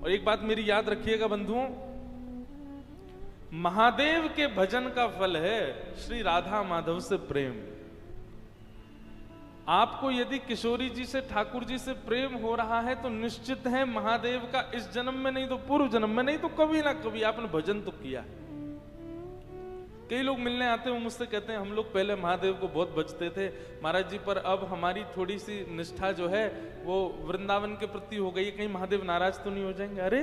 और एक बात मेरी याद रखिएगा बंधुओं, महादेव के भजन का फल है श्री राधा माधव से प्रेम। आपको यदि किशोरी जी से, ठाकुर जी से प्रेम हो रहा है तो निश्चित है महादेव का इस जन्म में नहीं तो पूर्व जन्म में, नहीं तो कभी ना कभी आपने भजन तो किया है। कई लोग मिलने आते हैं, वो मुझसे कहते हैं हम लोग पहले महादेव को बहुत भजते थे महाराज जी, पर अब हमारी थोड़ी सी निष्ठा जो है वो वृंदावन के प्रति हो गई, कहीं महादेव नाराज तो नहीं हो जाएंगे। अरे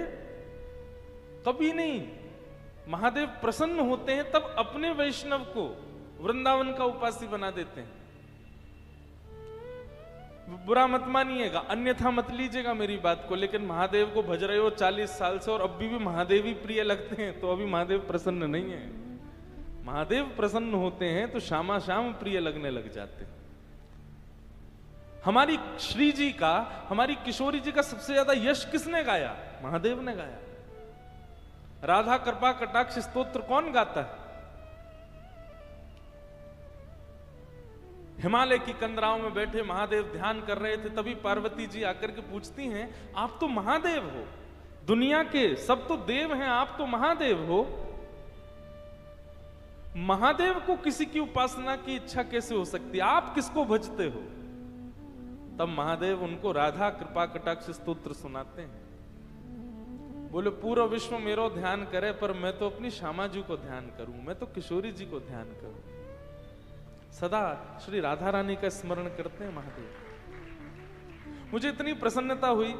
कभी नहीं, महादेव प्रसन्न होते हैं तब अपने वैष्णव को वृंदावन का उपासी बना देते हैं। बुरा मत मानिएगा, अन्यथा मत लीजिएगा मेरी बात को, लेकिन महादेव को भज रहे हो 40 साल से और अभी भी महादेव ही प्रिय लगते हैं तो अभी महादेव प्रसन्न नहीं है। महादेव प्रसन्न होते हैं तो श्यामा श्याम प्रिय लगने लग जाते हैं। हमारी श्री जी का, हमारी किशोरी जी का सबसे ज्यादा यश किसने गाया? महादेव ने गाया। राधा कृपा कटाक्ष स्तोत्र कौन गाता है? हिमालय की कंदराओं में बैठे महादेव ध्यान कर रहे थे, तभी पार्वती जी आकर के पूछती हैं आप तो महादेव हो, दुनिया के सब तो देव हैं, आप तो महादेव हो, महादेव को किसी की उपासना की इच्छा कैसे हो सकती है, आप किसको भजते हो? तब महादेव उनको राधा कृपा कटाक्ष स्तोत्र सुनाते हैं। बोले पूरा विश्व मेरो ध्यान करे पर मैं तो अपनी श्यामा जी को ध्यान करूं, मैं तो किशोरी जी को ध्यान करूं। सदा श्री राधा रानी का स्मरण करते हैं महादेव। मुझे इतनी प्रसन्नता हुई,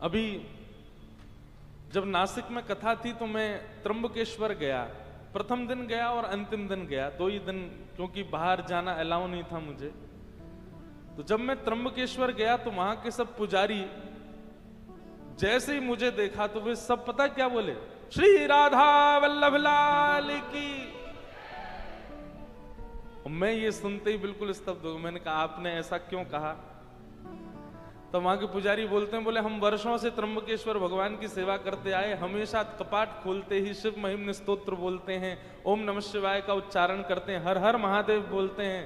अभी जब नासिक में कथा थी तो मैं त्र्यंबकेश्वर गया, प्रथम दिन गया और अंतिम दिन गया, 2 ही दिन, क्योंकि बाहर जाना अलाउ नहीं था मुझे। तो जब मैं त्र्यंबकेश्वर गया तो वहां के सब पुजारी जैसे ही मुझे देखा तो वे सब पता क्या बोले? श्री राधा वल्लभ लाल की। मैं ये सुनते ही बिल्कुल स्तब्ध हो गया। मैंने कहा आपने ऐसा क्यों कहा? तो वहां के पुजारी बोलते हैं, बोले हम वर्षों से त्र्यंबकेश्वर भगवान की सेवा करते आए, हमेशा कपाट खोलते ही शिव महिम्न स्तोत्र बोलते हैं, ओम नमः शिवाय का उच्चारण करते हैं, हर हर महादेव बोलते हैं,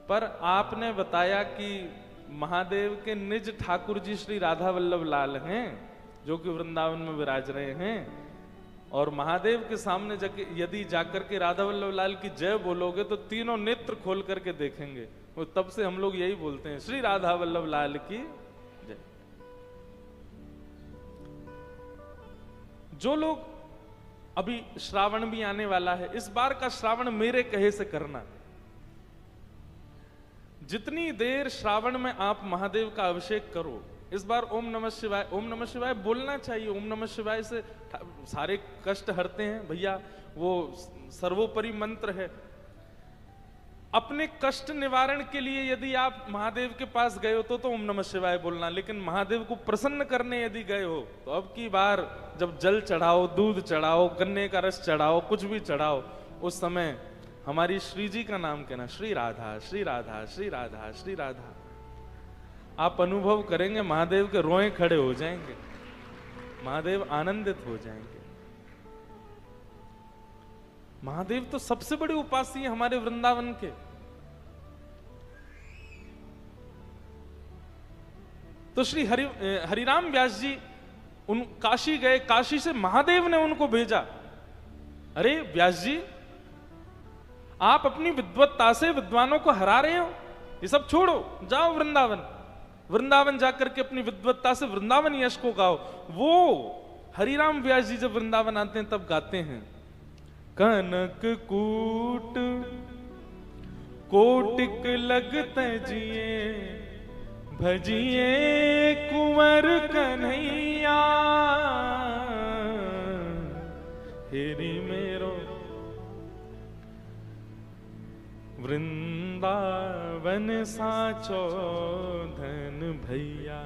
पर आपने बताया कि महादेव के निज ठाकुर जी श्री राधा वल्लभ लाल हैं जो कि वृंदावन में विराज रहे हैं, और महादेव के सामने यदि जाकर के राधा वल्लभ लाल की जय बोलोगे तो तीनों नेत्र खोल करके देखेंगे। वो तब से हम लोग यही बोलते हैं, श्री राधा वल्लभ लाल की जय। जो लोग, अभी श्रावण भी आने वाला है, इस बार का श्रावण मेरे कहे से करना। जितनी देर श्रावण में आप महादेव का अभिषेक करो, इस बार ओम नमः शिवाय, ओम नमः शिवाय बोलना चाहिए। ओम नमः शिवाय से सारे कष्ट हरते हैं भैया, वो सर्वोपरि मंत्र है। अपने कष्ट निवारण के लिए यदि आप महादेव के पास गए हो तो ओम नमः शिवाय बोलना, लेकिन महादेव को प्रसन्न करने यदि गए हो तो अब की बार जब जल चढ़ाओ, दूध चढ़ाओ, गन्ने का रस चढ़ाओ, कुछ भी चढ़ाओ, उस समय हमारी श्री जी का नाम कहना, श्री राधा श्री राधा श्री राधा श्री राधा। आप अनुभव करेंगे महादेव के रोए खड़े हो जाएंगे, महादेव आनंदित हो जाएंगे। महादेव तो सबसे बड़े उपासी है हमारे वृंदावन के। तो श्री हरिराम व्यास जी उन काशी गए, काशी से महादेव ने उनको भेजा, अरे व्यास जी आप अपनी विद्वत्ता से विद्वानों को हरा रहे हो, ये सब छोड़ो, जाओ वृंदावन, वृंदावन जाकर के अपनी विद्वत्ता से वृंदावन यश को गाओ। वो हरिराम व्यास जी जब वृंदावन आते हैं तब गाते हैं, कनक कूट कोटिक लगते जिए, भजिए कुंवर कन्हैया, हेरी मेरो वृंदावन साचो धन भैया।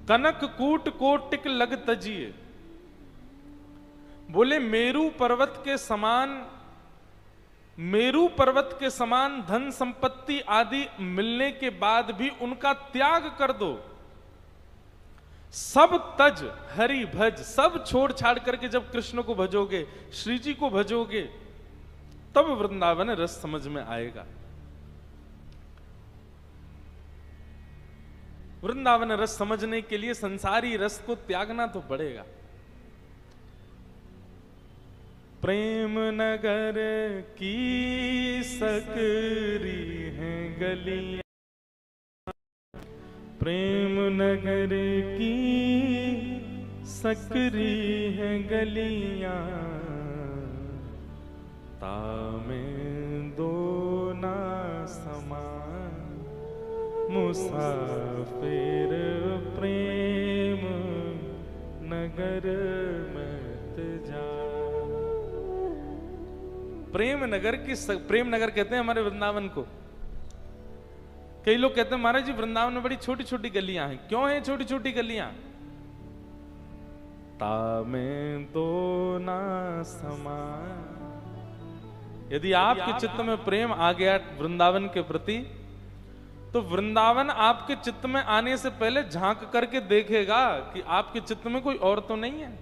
कनक कूट कोटिक लग तजिए, बोले मेरू पर्वत के समान, मेरू पर्वत के समान धन संपत्ति आदि मिलने के बाद भी उनका त्याग कर दो, सब तज हरि भज, सब छोड़ छाड़ करके जब कृष्ण को भजोगे, श्री जी को भजोगे, तब वृंदावन रस समझ में आएगा। वृंदावन रस समझने के लिए संसारी रस को त्यागना तो पड़ेगा। प्रेम नगर की सकरी है गलियां, प्रेम नगर की सकरी है गलियां, तामें दो ना समान मुसाफिर प्रेम नगर मत जा। प्रेम नगर की प्रेम नगर कहते हैं हमारे वृंदावन को। कई लोग कहते हैं महाराज जी वृंदावन में बड़ी छोटी छोटी गलियां हैं। क्यों हैं छोटी छोटी गलियां? तामें दो ना समान। यदि आपके चित्त में प्रेम आ गया वृंदावन के प्रति, तो वृंदावन आपके चित्त में आने से पहले झांक करके देखेगा कि आपके चित्त में कोई और तो नहीं है।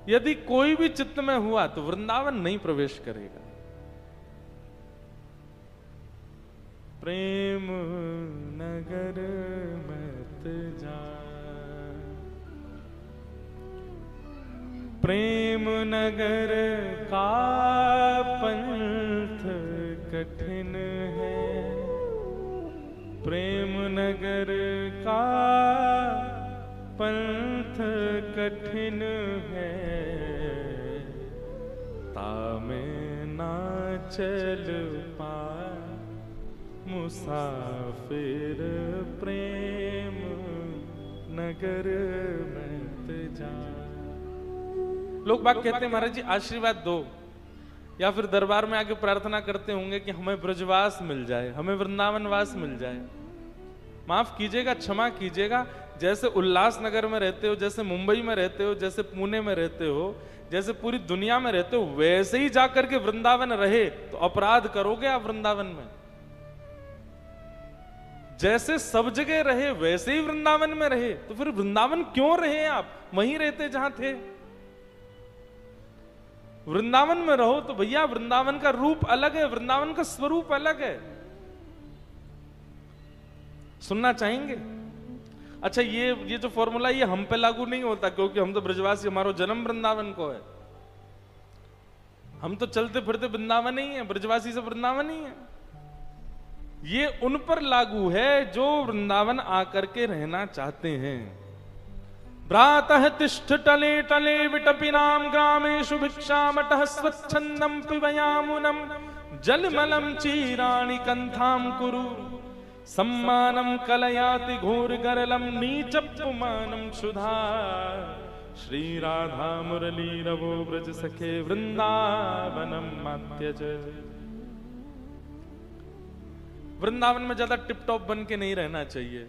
यदि कोई भी चित्त में हुआ तो वृंदावन नहीं प्रवेश करेगा। प्रेम नगर मत जा, प्रेम नगर का पंथ कठिन है, प्रेम नगर का पंथ कठिन है, तामें ना चल पाए मुसाफिर प्रेम नगर मत जा। लोग बात कहते हैं महाराज जी आशीर्वाद दो, या फिर दरबार में आके प्रार्थना करते होंगे कि हमें ब्रजवास मिल जाए, हमें वृंदावनवास मिल जाए। माफ कीजिएगा, क्षमा कीजिएगा, जैसे उल्लासनगर में रहते हो, जैसे मुंबई में रहते हो, जैसे पुणे में रहते हो, जैसे पूरी दुनिया में रहते हो, वैसे ही जाकर के वृंदावन रहे तो अपराध करोगे आप वृंदावन में। जैसे सब जगह रहे वैसे ही वृंदावन में रहे, तो फिर वृंदावन क्यों रहे आप? वहीं रहते जहां थे। वृंदावन में रहो तो भैया वृंदावन का रूप अलग है, वृंदावन का स्वरूप अलग है। सुनना चाहेंगे? अच्छा, ये जो फॉर्मूला ये हम पे लागू नहीं होता, क्योंकि हम तो ब्रजवासी, हमारा जन्म वृंदावन को है। हम तो चलते फिरते वृंदावन ही है, ब्रजवासी से वृंदावन ही है। ये उन पर लागू है जो वृंदावन आकर के रहना चाहते हैं। भ्रातः तिष्ठ टले टले विटपिनाम ग्रामेषु भिक्षामटः स्वच्छन्दं पिबयामुनं जलमलं चीराणि कंथां कुरु सम्मानं कलयाति घोरगरलं नीचपुमानं क्षुधा श्री राधा मुरली रवो ब्रज सखे वृंदावनम मात्यज। वृंदावन में ज्यादा टिप टॉप बन के नहीं रहना चाहिए।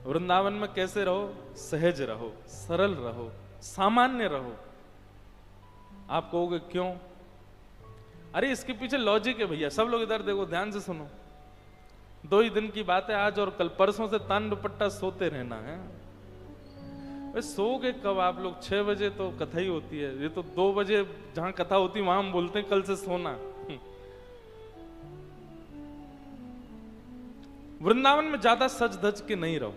वृंदावन में कैसे रहो? सहज रहो, सरल रहो, सामान्य रहो। आप कहोगे क्यों? अरे इसके पीछे लॉजिक है भैया। सब लोग इधर देखो, ध्यान से सुनो। 2 ही दिन की बात है, आज और कल। परसों से तान दुपट्टा सोते रहना है। सोओगे कब आप लोग? 6 बजे तो कथा ही होती है। ये तो 2 बजे जहां कथा होती है वहां हम बोलते हैं कल से सोना। वृंदावन में ज्यादा सज धज के नहीं रहो।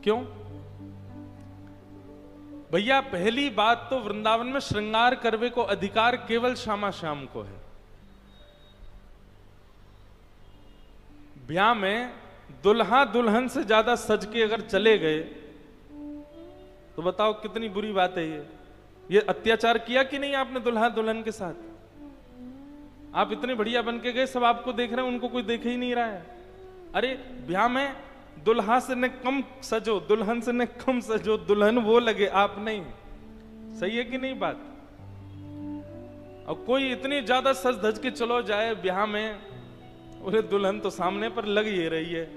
क्यों भैया? पहली बात तो वृंदावन में श्रृंगार करवे को अधिकार केवल श्यामा श्याम को है। ब्याह में दुल्हा दुल्हन से ज्यादा सज के अगर चले गए तो बताओ कितनी बुरी बात है। ये अत्याचार किया कि नहीं आपने दुल्हा दुल्हन के साथ? आप इतने बढ़िया बन के गए, सब आपको देख रहे हैं, उनको कोई देख ही नहीं रहा है। अरे ब्याह में दुल्हा से न कम सजो, दुल्हन से न कम सजो, दुल्हन वो लगे आप नहीं। सही है कि नहीं बात? और कोई इतनी ज्यादा सज धज के चलो जाए ब्याह में, उन्हें दुल्हन तो सामने पर लग ही रही है।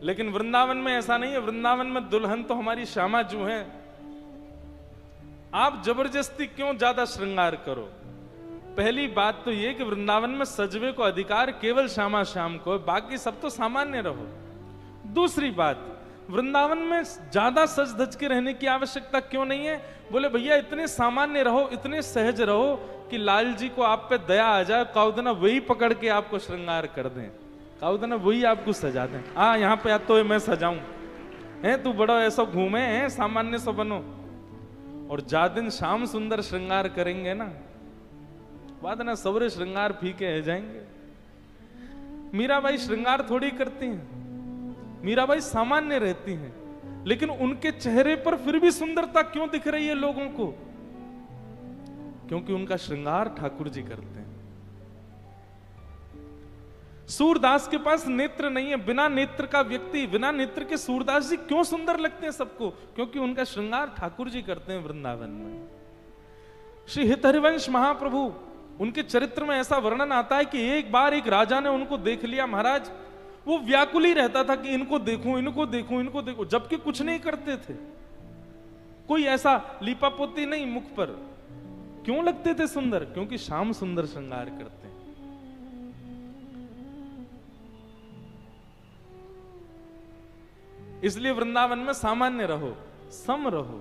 लेकिन वृंदावन में ऐसा नहीं है। वृंदावन में दुल्हन तो हमारी श्यामा जू है। आप जबरदस्ती क्यों ज्यादा श्रृंगार करो? पहली बात तो ये कि वृंदावन में सजवे को अधिकार केवल श्यामा श्याम को, बाकी सब तो सामान्य रहो। दूसरी बात, वृंदावन में ज्यादा सज धज के रहने की आवश्यकता क्यों नहीं है? बोले भैया इतने सामान्य रहो, इतने सहज रहो कि लाल जी को आप पे दया आ जाए, काउदना वही पकड़ के आपको श्रृंगार कर दें, काउदना वही आपको सजा दें। यहाँ पे तो मैं सजाऊं है, तू बड़ो ऐसा घूमे है, सामान्य सा बनो। और जा दिन शाम सुंदर श्रृंगार करेंगे ना, बाद ना सवरे श्रृंगार फीके रह जाएंगे। मीराबाई श्रृंगार थोड़ी करती हैं, मीराबाई सामान्य रहती हैं, लेकिन उनके चेहरे पर फिर भी सुंदरता क्यों दिख रही है लोगों को? क्योंकि उनका श्रृंगार ठाकुर जी करते हैं। सूरदास के पास नेत्र नहीं है, बिना नेत्र का व्यक्ति, बिना नेत्र के सूरदास जी क्यों सुंदर लगते हैं सबको? क्योंकि उनका श्रृंगार ठाकुर जी करते हैं वृंदावन में। श्री हितहरिवंश महाप्रभु, उनके चरित्र में ऐसा वर्णन आता है कि एक बार एक राजा ने उनको देख लिया महाराज, वो व्याकुल ही रहता था कि इनको देखूं, इनको देखूं, इनको देखूं, जबकि कुछ नहीं करते थे, कोई ऐसा लीपापोती नहीं मुख पर। क्यों लगते थे सुंदर? क्योंकि श्याम सुंदर श्रृंगार करते हैं। इसलिए वृंदावन में सामान्य रहो, सम रहो,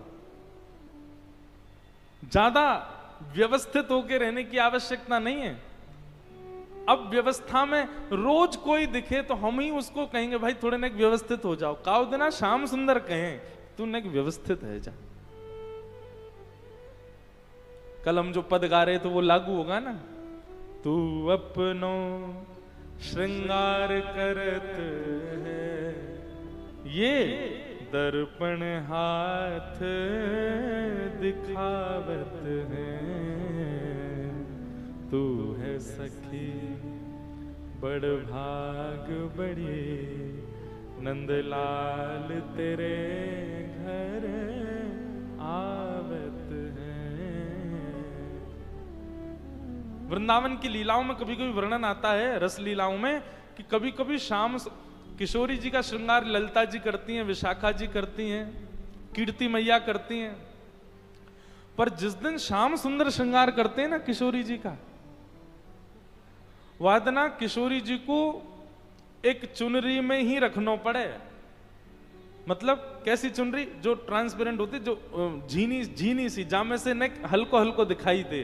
ज्यादा व्यवस्थित होकर रहने की आवश्यकता नहीं है। अब व्यवस्था में रोज कोई दिखे तो हम ही उसको कहेंगे भाई थोड़े नेक व्यवस्थित हो जाओ। काउदना श्याम सुंदर कहें तू नेक व्यवस्थित है जा। कल हम जो पद गा रहे तो वो लागू होगा ना, तू अपनो श्रृंगार करत है, ये दर्पण हाथ दिखावत है, तू है सखी बड़ भाग बड़ी, नंदलाल तेरे घर आवत है। वृंदावन की लीलाओं में कभी कभी वर्णन आता है, रस लीलाओं में, कि कभी कभी शाम किशोरी जी का श्रृंगार ललिता जी करती हैं, विशाखा जी करती हैं, कीर्ति मैया करती हैं। पर जिस दिन श्याम सुंदर श्रृंगार करते हैं ना किशोरी जी का, वादना किशोरी जी को एक चुनरी में ही रखना पड़े। मतलब कैसी चुनरी? जो ट्रांसपेरेंट होती, जो झीनी झीनी सी, जामे से नेक हल्को हल्को दिखाई दे,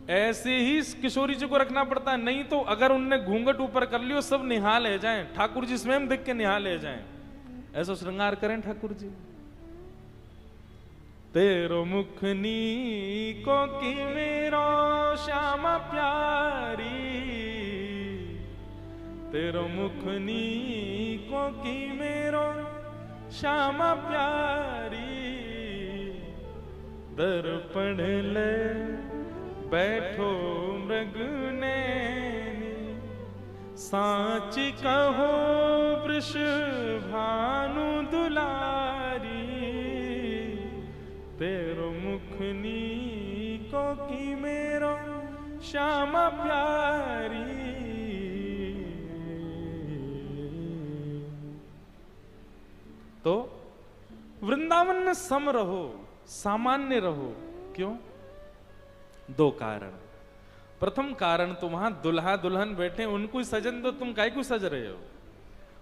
ऐसे ही किशोरी जी को रखना पड़ता है। नहीं तो अगर उनने घूंघट ऊपर कर लियो सब निहाल ले जाएं, ठाकुर जी स्वयं देख के निहाल ले जाएं। ऐसा श्रृंगार करें ठाकुर जी। तेरो मुखनी को की मेरो श्यामा प्यारी, तेरो मुखनी को की मेरो श्यामा प्यारी, दर्पण ले बैठो मृगने, सांची कहो वृष भानु दुलारी, तेरो मुखनी को की मेरो श्यामा प्यारी। तो वृंदावन में सम रहो, सामान्य रहो। क्यों? दो कारण। प्रथम कारण, तो वहां दुल्हा दुल्हन बैठे, उनको ही सजन दो, तुम काहे को सज रहे हो?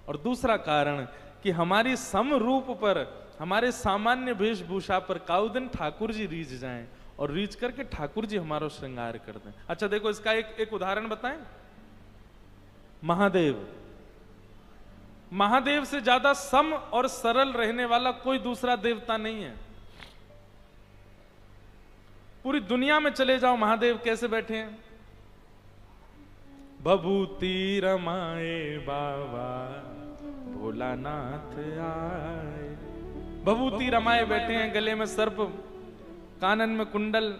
और दूसरा कारण कि हमारी सम रूप पर, हमारे सामान्य वेशभूषा पर काउदन ठाकुर जी रीझ जाएं, और रीझ करके ठाकुर जी हमारा श्रृंगार कर दें। अच्छा देखो, इसका एक उदाहरण बताएं। महादेव, महादेव से ज्यादा सम और सरल रहने वाला कोई दूसरा देवता नहीं है। पूरी दुनिया में चले जाओ, महादेव कैसे बैठे हैं? भभूति रमाए बाबा भोलानाथ आए, भभूति रमाए बैठे हैं, गले में सर्प, कानन में कुंडल,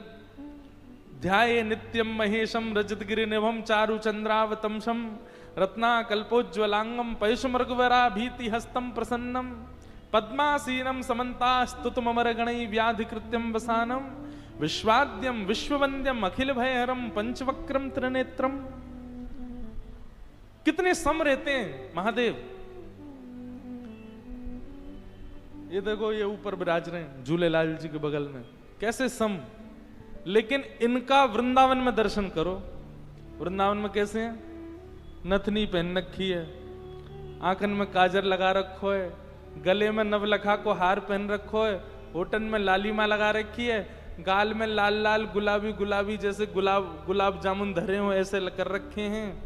ध्याये नित्यम महेशम रजतगिरि निभम चारु चंद्रावतंशम, रत्ना कल्पोज्वलांगम पयुषमृगवरा भीति हस्तम प्रसन्नम, पद्मासीनम समन्ता स्तुतमर गणै व्याधि कृत्यम वसानम, विश्वाद्यम विश्ववंद्यम अखिल भयहरम पंचवक्रम त्रिनेत्रम। कितने सम रहते हैं महादेव। ये देखो, ये ऊपर विराज रहे हैं झूलेलाल जी के बगल में, कैसे सम। लेकिन इनका वृंदावन में दर्शन करो। वृंदावन में कैसे हैं? नथनी पहन रखी है, आंखन में काजर लगा रखो है, गले में नवलखा को हार पहन रखो है, होठन में लालिमा लगा रखी है, गाल में लाल लाल गुलाबी गुलाबी जैसे गुलाब जामुन धरे हो ऐसे कर रखे हैं,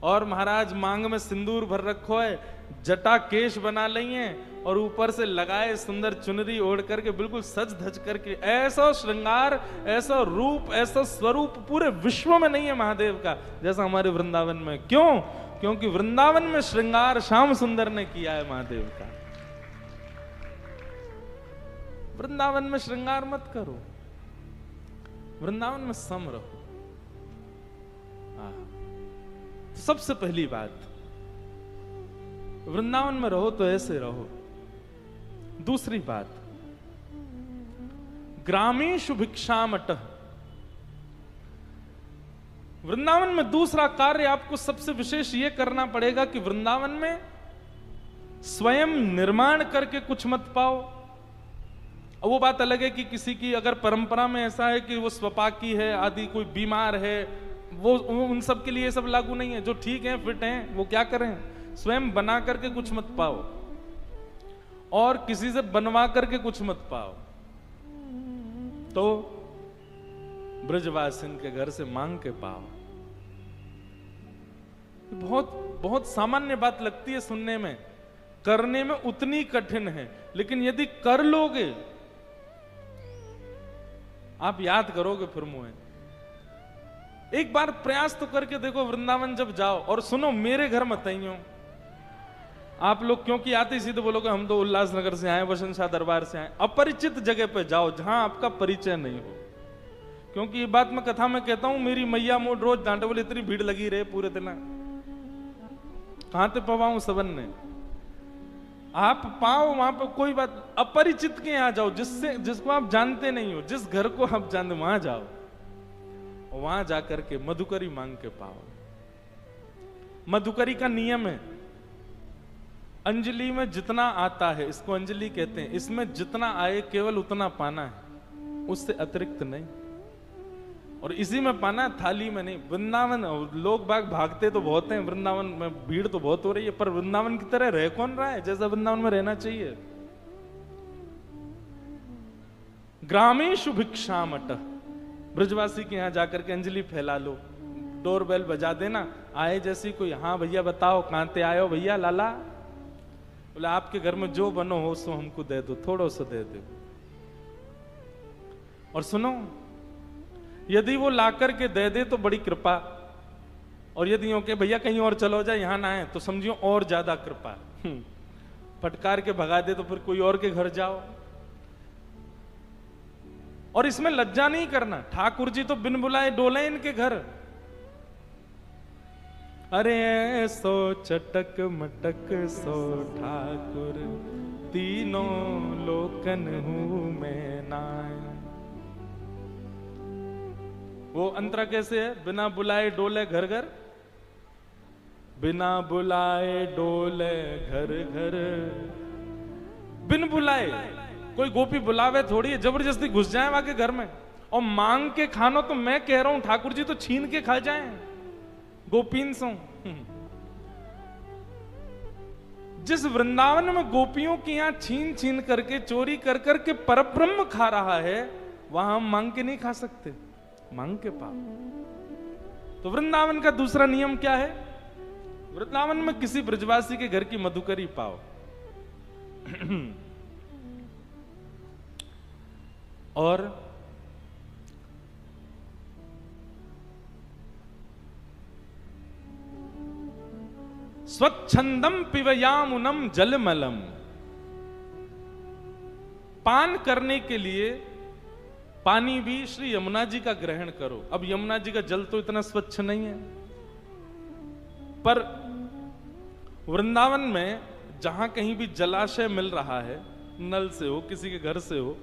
और महाराज मांग में सिंदूर भर रखो है, जटा केश बना ली है, और ऊपर से लगाए सुंदर चुनरी ओढ़ करके बिल्कुल सज धज करके, ऐसा श्रृंगार, ऐसा रूप, ऐसा स्वरूप पूरे विश्व में नहीं है महादेव का जैसा हमारे वृंदावन में। क्यों? क्योंकि वृंदावन में श्रृंगार श्याम सुंदर ने किया है महादेव का। वृंदावन में श्रृंगार मत करो, वृंदावन में सम रहो। सबसे पहली बात, वृंदावन में रहो तो ऐसे रहो। दूसरी बात, ग्रामीषु भिक्षामट। वृंदावन में दूसरा कार्य आपको सबसे विशेष यह करना पड़ेगा कि वृंदावन में स्वयं निर्माण करके कुछ मत पाओ। वो बात अलग है कि किसी की अगर परंपरा में ऐसा है कि वो स्वपाकी है आदि, कोई बीमार है, वो उन सब के लिए ये सब लागू नहीं है। जो ठीक है, फिट हैं, वो क्या करें, स्वयं बना करके कुछ मत पाओ और किसी से बनवा करके कुछ मत पाओ, तो ब्रजवासिन के घर से मांग के पाओ। बहुत बहुत सामान्य बात लगती है सुनने में, करने में उतनी कठिन है, लेकिन यदि कर लोगे आप याद करोगे फिर मुझे। एक बार प्रयास तो करके देखो वृंदावन जब जाओ। और सुनो, मेरे घर मत आइयो आप लोग, क्योंकि आते ही सीधे बोलोगे हम तो उल्लासनगर से आए, वसंत शाह दरबार से आए। अपरिचित जगह पे जाओ जहां आपका परिचय नहीं हो, क्योंकि ये बात मैं कथा में कहता हूं, मेरी मैया मोड रोज डांटे, बोले इतनी भीड़ लगी रहे पूरे दिन, कहां ते पवाऊं सबन ने। आप पाओ वहां पर कोई बात, अपरिचित के यहां जाओ, जिसको आप जानते नहीं हो, जिस घर को आप जानते वहां जाओ, वहां जाकर के मधुकरी मांग के पाओ। मधुकरी का नियम है, अंजलि में जितना आता है, इसको अंजलि कहते हैं, इसमें जितना आए केवल उतना पाना है, उससे अतिरिक्त नहीं। और इसी में पाना है, थाली में नहीं। वृंदावन लोग बाग भागते तो बहुत हैं, वृंदावन में भीड़ तो बहुत हो रही है, पर वृंदावन की तरह रह कौन रहा है जैसा वृंदावन में रहना चाहिए। ग्रामीषु भिक्षामट। ब्रजवासी के यहां जाकर के अंजलि फैला लो, डोरबेल बजा देना, आए जैसी कोई, हाँ भैया बताओ कहां ते आयो भैया लाला, बोले आपके घर में जो बनो हो सो हमको दे दो, थोड़ो सा दे दो। और सुनो, यदि वो लाकर के दे दे तो बड़ी कृपा, और यदि हो के भैया कहीं और चलो जाए यहां ना आए तो समझियो और ज्यादा कृपा। फटकार के भगा दे तो फिर कोई और के घर जाओ। और इसमें लज्जा नहीं करना, ठाकुर जी तो बिन बुलाए डोले इनके घर। अरे सो चटक मटक सो ठाकुर, तीनों लोकन हूं मैं नाय। वो अंतरा कैसे है, बिना बुलाए डोले घर घर, बिना बुलाए डोले घर घर। बिन बुलाए, कोई गोपी बुलावे थोड़ी है, जबरदस्ती घुस जाए वहां के घर में। और मांग के खानो तो मैं कह रहा हूं ठाकुर जी तो छीन के खा जाए गोपीन सो। जिस वृंदावन में गोपियों की यहां छीन छीन करके चोरी कर करके परब्रह्म खा रहा है, वहां हम मांग के नहीं खा सकते, मांग के पाओ। तो वृंदावन का दूसरा नियम क्या है, वृंदावन में किसी ब्रजवासी के घर की मधुकरी पाओ। और स्वच्छंदम पिबयामुनम जलमलम। पान करने के लिए पानी भी श्री यमुना जी का ग्रहण करो। अब यमुना जी का जल तो इतना स्वच्छ नहीं है, पर वृंदावन में जहां कहीं भी जलाशय मिल रहा है, नल से हो किसी के घर से हो,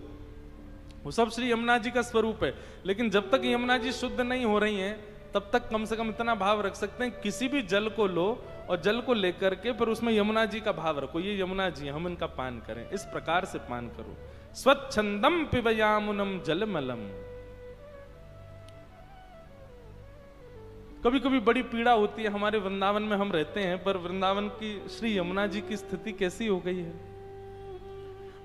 वो सब श्री यमुना जी का स्वरूप है। लेकिन जब तक यमुना जी शुद्ध नहीं हो रही हैं, तब तक कम से कम इतना भाव रख सकते हैं, किसी भी जल को लो और जल को लेकर के फिर उसमें यमुना जी का भाव रखो, ये यमुना जी हम इनका पान करें, इस प्रकार से पान करो। स्वच्छंदम पिबयामुनम जलमलम। कभी कभी बड़ी पीड़ा होती है, हमारे वृंदावन में हम रहते हैं, पर वृंदावन की श्री यमुना जी की स्थिति कैसी हो गई है।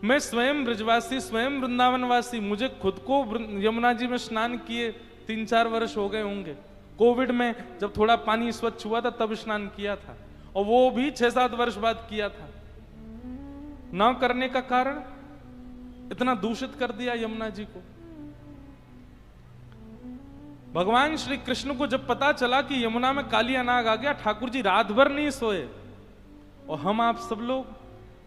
मैं स्वयं ब्रजवासी, स्वयं वृंदावनवासी, मुझे खुद को यमुना जी में स्नान किए 3-4 वर्ष हो गए होंगे। कोविड में जब थोड़ा पानी स्वच्छ हुआ था तब स्नान किया था, और वो भी 6-7 वर्ष बाद किया था। ना करने का कारण, इतना दूषित कर दिया यमुना जी को। भगवान श्री कृष्ण को जब पता चला कि यमुना में कालिया नाग आ गया, ठाकुर जी रात भर नहीं सोए। और हम आप सब लोग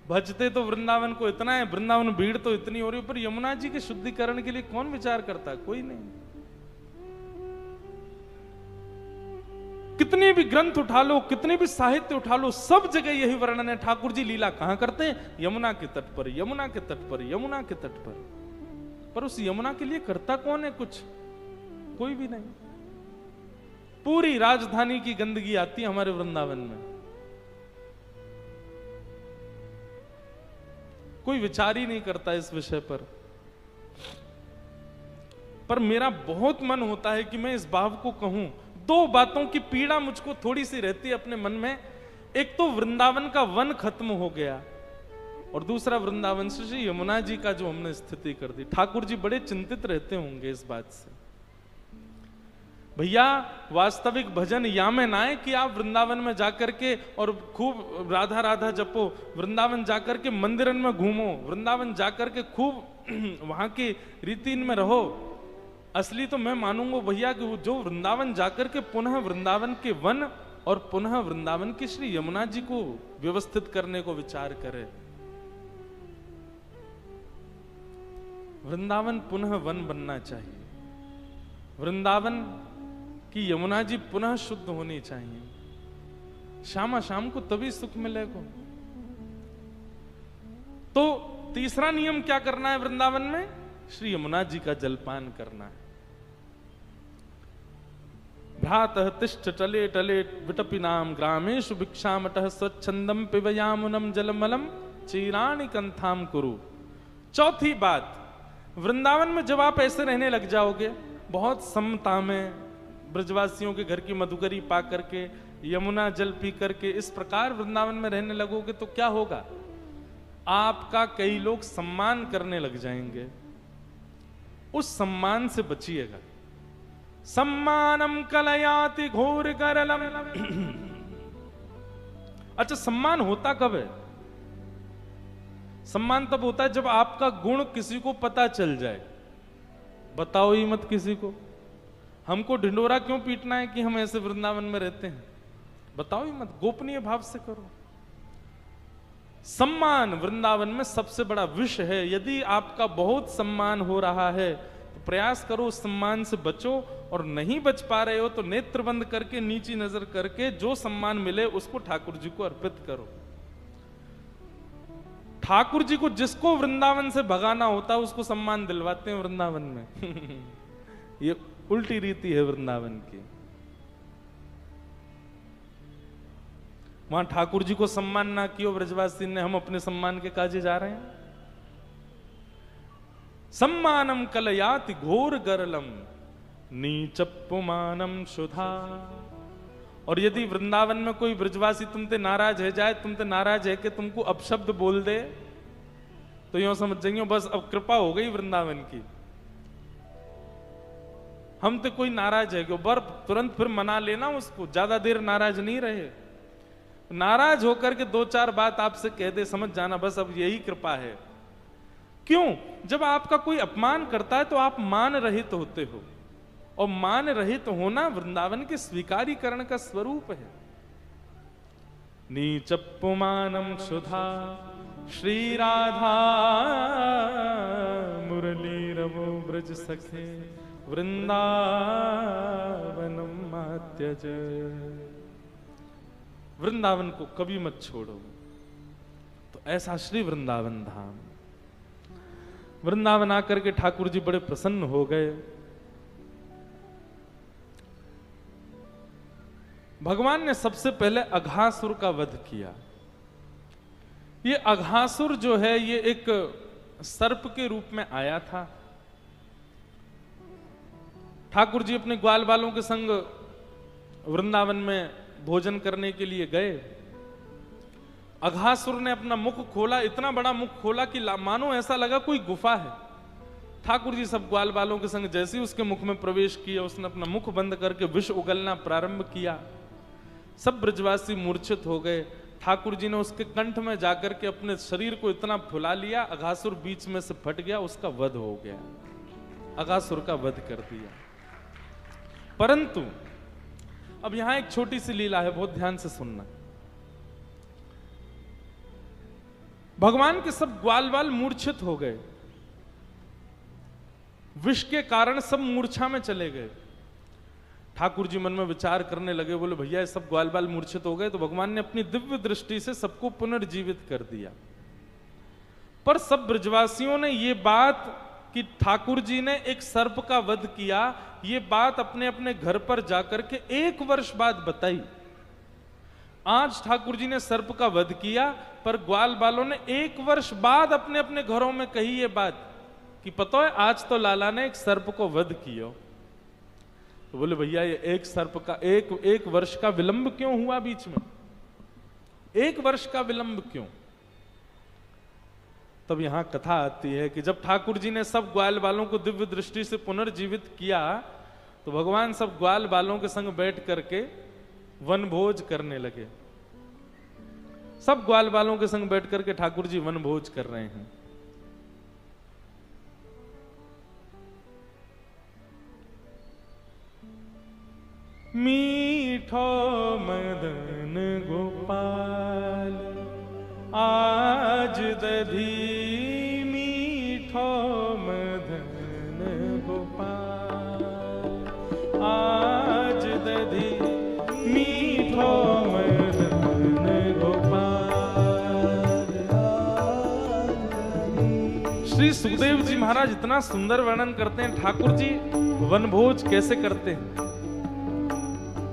भजते तो वृंदावन को इतना है, वृंदावन भीड़ तो इतनी हो रही है, पर यमुना जी के शुद्धिकरण के लिए कौन विचार करता है? कोई नहीं। कितने भी ग्रंथ उठा लो, कितने भी साहित्य उठा लो, सब जगह यही वर्णन है। ठाकुर जी लीला कहां करते हैं? यमुना के तट पर, यमुना के तट पर, यमुना के तट पर। पर उस यमुना के लिए करता कौन है कुछ? कोई भी नहीं। पूरी राजधानी की गंदगी आती है हमारे वृंदावन में, कोई विचार ही नहीं करता इस विषय पर मेरा बहुत मन होता है कि मैं इस भाव को कहूं। 2 बातों की पीड़ा मुझको थोड़ी सी रहती है अपने मन में। एक तो वृंदावन का वन खत्म हो गया, और दूसरा वृंदावन से श्री यमुना जी का जो हमने स्थिति कर दी। ठाकुर जी बड़े चिंतित रहते होंगे इस बात से। भैया वास्तविक भजन या में ना है कि आप वृंदावन में जाकर के और खूब राधा राधा जपो, वृंदावन जाकर के मंदिरन में घूमो, वृंदावन जाकर के खूब वहां की रीति में रहो। असली तो मैं मानूंगा भैया कि जो वृंदावन जाकर के पुनः वृंदावन के वन और पुनः वृंदावन की श्री यमुना जी को व्यवस्थित करने को विचार करे। वृंदावन पुनः वन बनना चाहिए, वृंदावन कि यमुना जी पुनः शुद्ध होनी चाहिए। शामा शाम को तभी सुख मिलेगा। तो तीसरा नियम क्या करना है वृंदावन में? श्री यमुना जी का जलपान करना है। भ्रातः तिष्ठ टले टले विटपिनाम ग्रामेषु भिक्षामटः स्वच्छंदम पिबयामुनम जलमलम चीराणि कंथाम कुरु। चौथी बात, वृंदावन में जब आप ऐसे रहने लग जाओगे, बहुत समता में ब्रजवासियों के घर की मधुकरी पा करके, यमुना जल पी करके इस प्रकार वृंदावन में रहने लगोगे तो क्या होगा? आपका कई लोग सम्मान करने लग जाएंगे। उस सम्मान से बचिएगा। सम्मानम कलयाति घोर करलम। अच्छा, सम्मान होता कब है? सम्मान तब होता है जब आपका गुण किसी को पता चल जाए। बताओ ही मत किसी को। हमको ढिंडोरा क्यों पीटना है कि हम ऐसे वृंदावन में रहते हैं? बताओ ही मत, गोपनीय भाव से करो। सम्मान वृंदावन में सबसे बड़ा विष है। यदि आपका बहुत सम्मान हो रहा है तो प्रयास करो उस सम्मान से बचो, और नहीं बच पा रहे हो तो नेत्र बंद करके, नीची नजर करके जो सम्मान मिले उसको ठाकुर जी को अर्पित करो। ठाकुर जी को जिसको वृंदावन से भगाना होता है उसको सम्मान दिलवाते हैं वृंदावन में। ये उल्टी रीति है वृंदावन की। वहां ठाकुर जी को सम्मान ना किया ब्रजवासी ने, हम अपने सम्मान के काजे जा रहे हैं। सम्मानम कलयाति घोर गरलम नीचपुमानम शुधा। और यदि वृंदावन में कोई ब्रजवासी तुमसे नाराज है जाए, तुमसे नाराज है कि तुमको अपशब्द बोल दे, तो यूं समझ जाइए बस अब कृपा हो गई वृंदावन की। हम तो कोई नाराज है क्यों, बर तुरंत फिर मना लेना उसको, ज्यादा देर नाराज नहीं रहे। नाराज होकर के 2-4 बात आपसे कह दे, समझ जाना बस अब यही कृपा है। क्यों? जब आपका कोई अपमान करता है तो आप मान रहित होते हो, और मान रहित होना वृंदावन के स्वीकारीकरण का स्वरूप है। नीचपुमानम सुधा श्री राधा मुरली रवो ब्रज सखे वृंदावनम मात्यज। वृंदावन को कभी मत छोड़ो। तो ऐसा श्री वृंदावन धाम। वृंदावन आकर के ठाकुर जी बड़े प्रसन्न हो गए। भगवान ने सबसे पहले अघासुर का वध किया। ये अघासुर जो है ये एक सर्प के रूप में आया था। ठाकुर जी अपने ग्वाल बालों के संग वृंदावन में भोजन करने के लिए गए। अघासुर ने अपना मुख खोला, इतना बड़ा मुख खोला कि मानो ऐसा लगा कोई गुफा है। ठाकुर जी सब ग्वाल बालों के संग जैसे ही उसके मुख में प्रवेश किया, उसने अपना मुख बंद करके विष उगलना प्रारंभ किया। सब ब्रजवासी मूर्छित हो गए। ठाकुर जी ने उसके कंठ में जाकर के अपने शरीर को इतना फुला लिया, अघासुर बीच में से फट गया, उसका वध हो गया। अघासुर का वध कर दिया। परंतु अब यहां एक छोटी सी लीला है, बहुत ध्यान से सुनना। भगवान के सब ग्वाल बाल मूर्छित हो गए, विष के कारण सब मूर्छा में चले गए। ठाकुर जी मन में विचार करने लगे, बोले भैया ये सब ग्वाल बाल मूर्छित हो गए, तो भगवान ने अपनी दिव्य दृष्टि से सबको पुनर्जीवित कर दिया। पर सब ब्रजवासियों ने ये बात कि ठाकुर जी ने एक सर्प का वध किया, ये बात अपने अपने घर पर जाकर के 1 वर्ष बाद बताई। आज ठाकुर जी ने सर्प का वध किया, पर ग्वाल बालों ने 1 वर्ष बाद अपने अपने घरों में कही ये बात कि पता है आज तो लाला ने एक सर्प को वध किया। तो बोले भैया ये एक सर्प का एक वर्ष का विलंब क्यों हुआ बीच में? 1 वर्ष का विलंब क्यों? तब यहां कथा आती है कि जब ठाकुर जी ने सब ग्वाल बालों को दिव्य दृष्टि से पुनर्जीवित किया, तो भगवान सब ग्वाल बालों के संग बैठ करके वनभोज करने लगे। सब ग्वाल बालों के संग बैठ करके ठाकुर जी वनभोज कर रहे हैं। मीठो मदन गोपाल आज दधी, मीठो मदन गोपाल आज दधी, मीठो मदन गोपाल। श्री सुखदेव जी महाराज इतना सुंदर वर्णन करते हैं ठाकुर जी वनभोज कैसे करते हैं।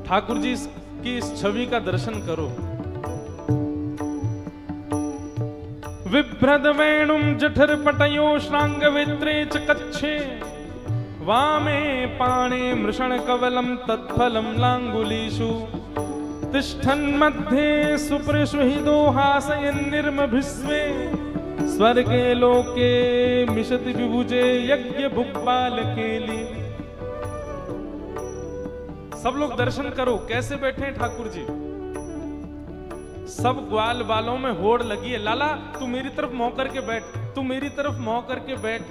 ठाकुर जी की इस छवि का दर्शन करो। विभ्रद वेणुम जठर पटयो श्रांग वित्रे च कच्छे, वामे पाणे मृषण कवलम तत्फलम लांगुलीषु, तिष्ठन् मध्ये सुप्रसुहितो हासयन् निर्मभिस्वे, स्वर्गे लोके मिशति विभुजे यज्ञ भुक्पाल केली। सब लोग दर्शन करो कैसे बैठे हैं ठाकुर जी। सब ग्वाल बालों में होड़ लगी है, लाला तू मेरी तरफ मुंह करके बैठ, तू मेरी तरफ मुंह करके बैठ।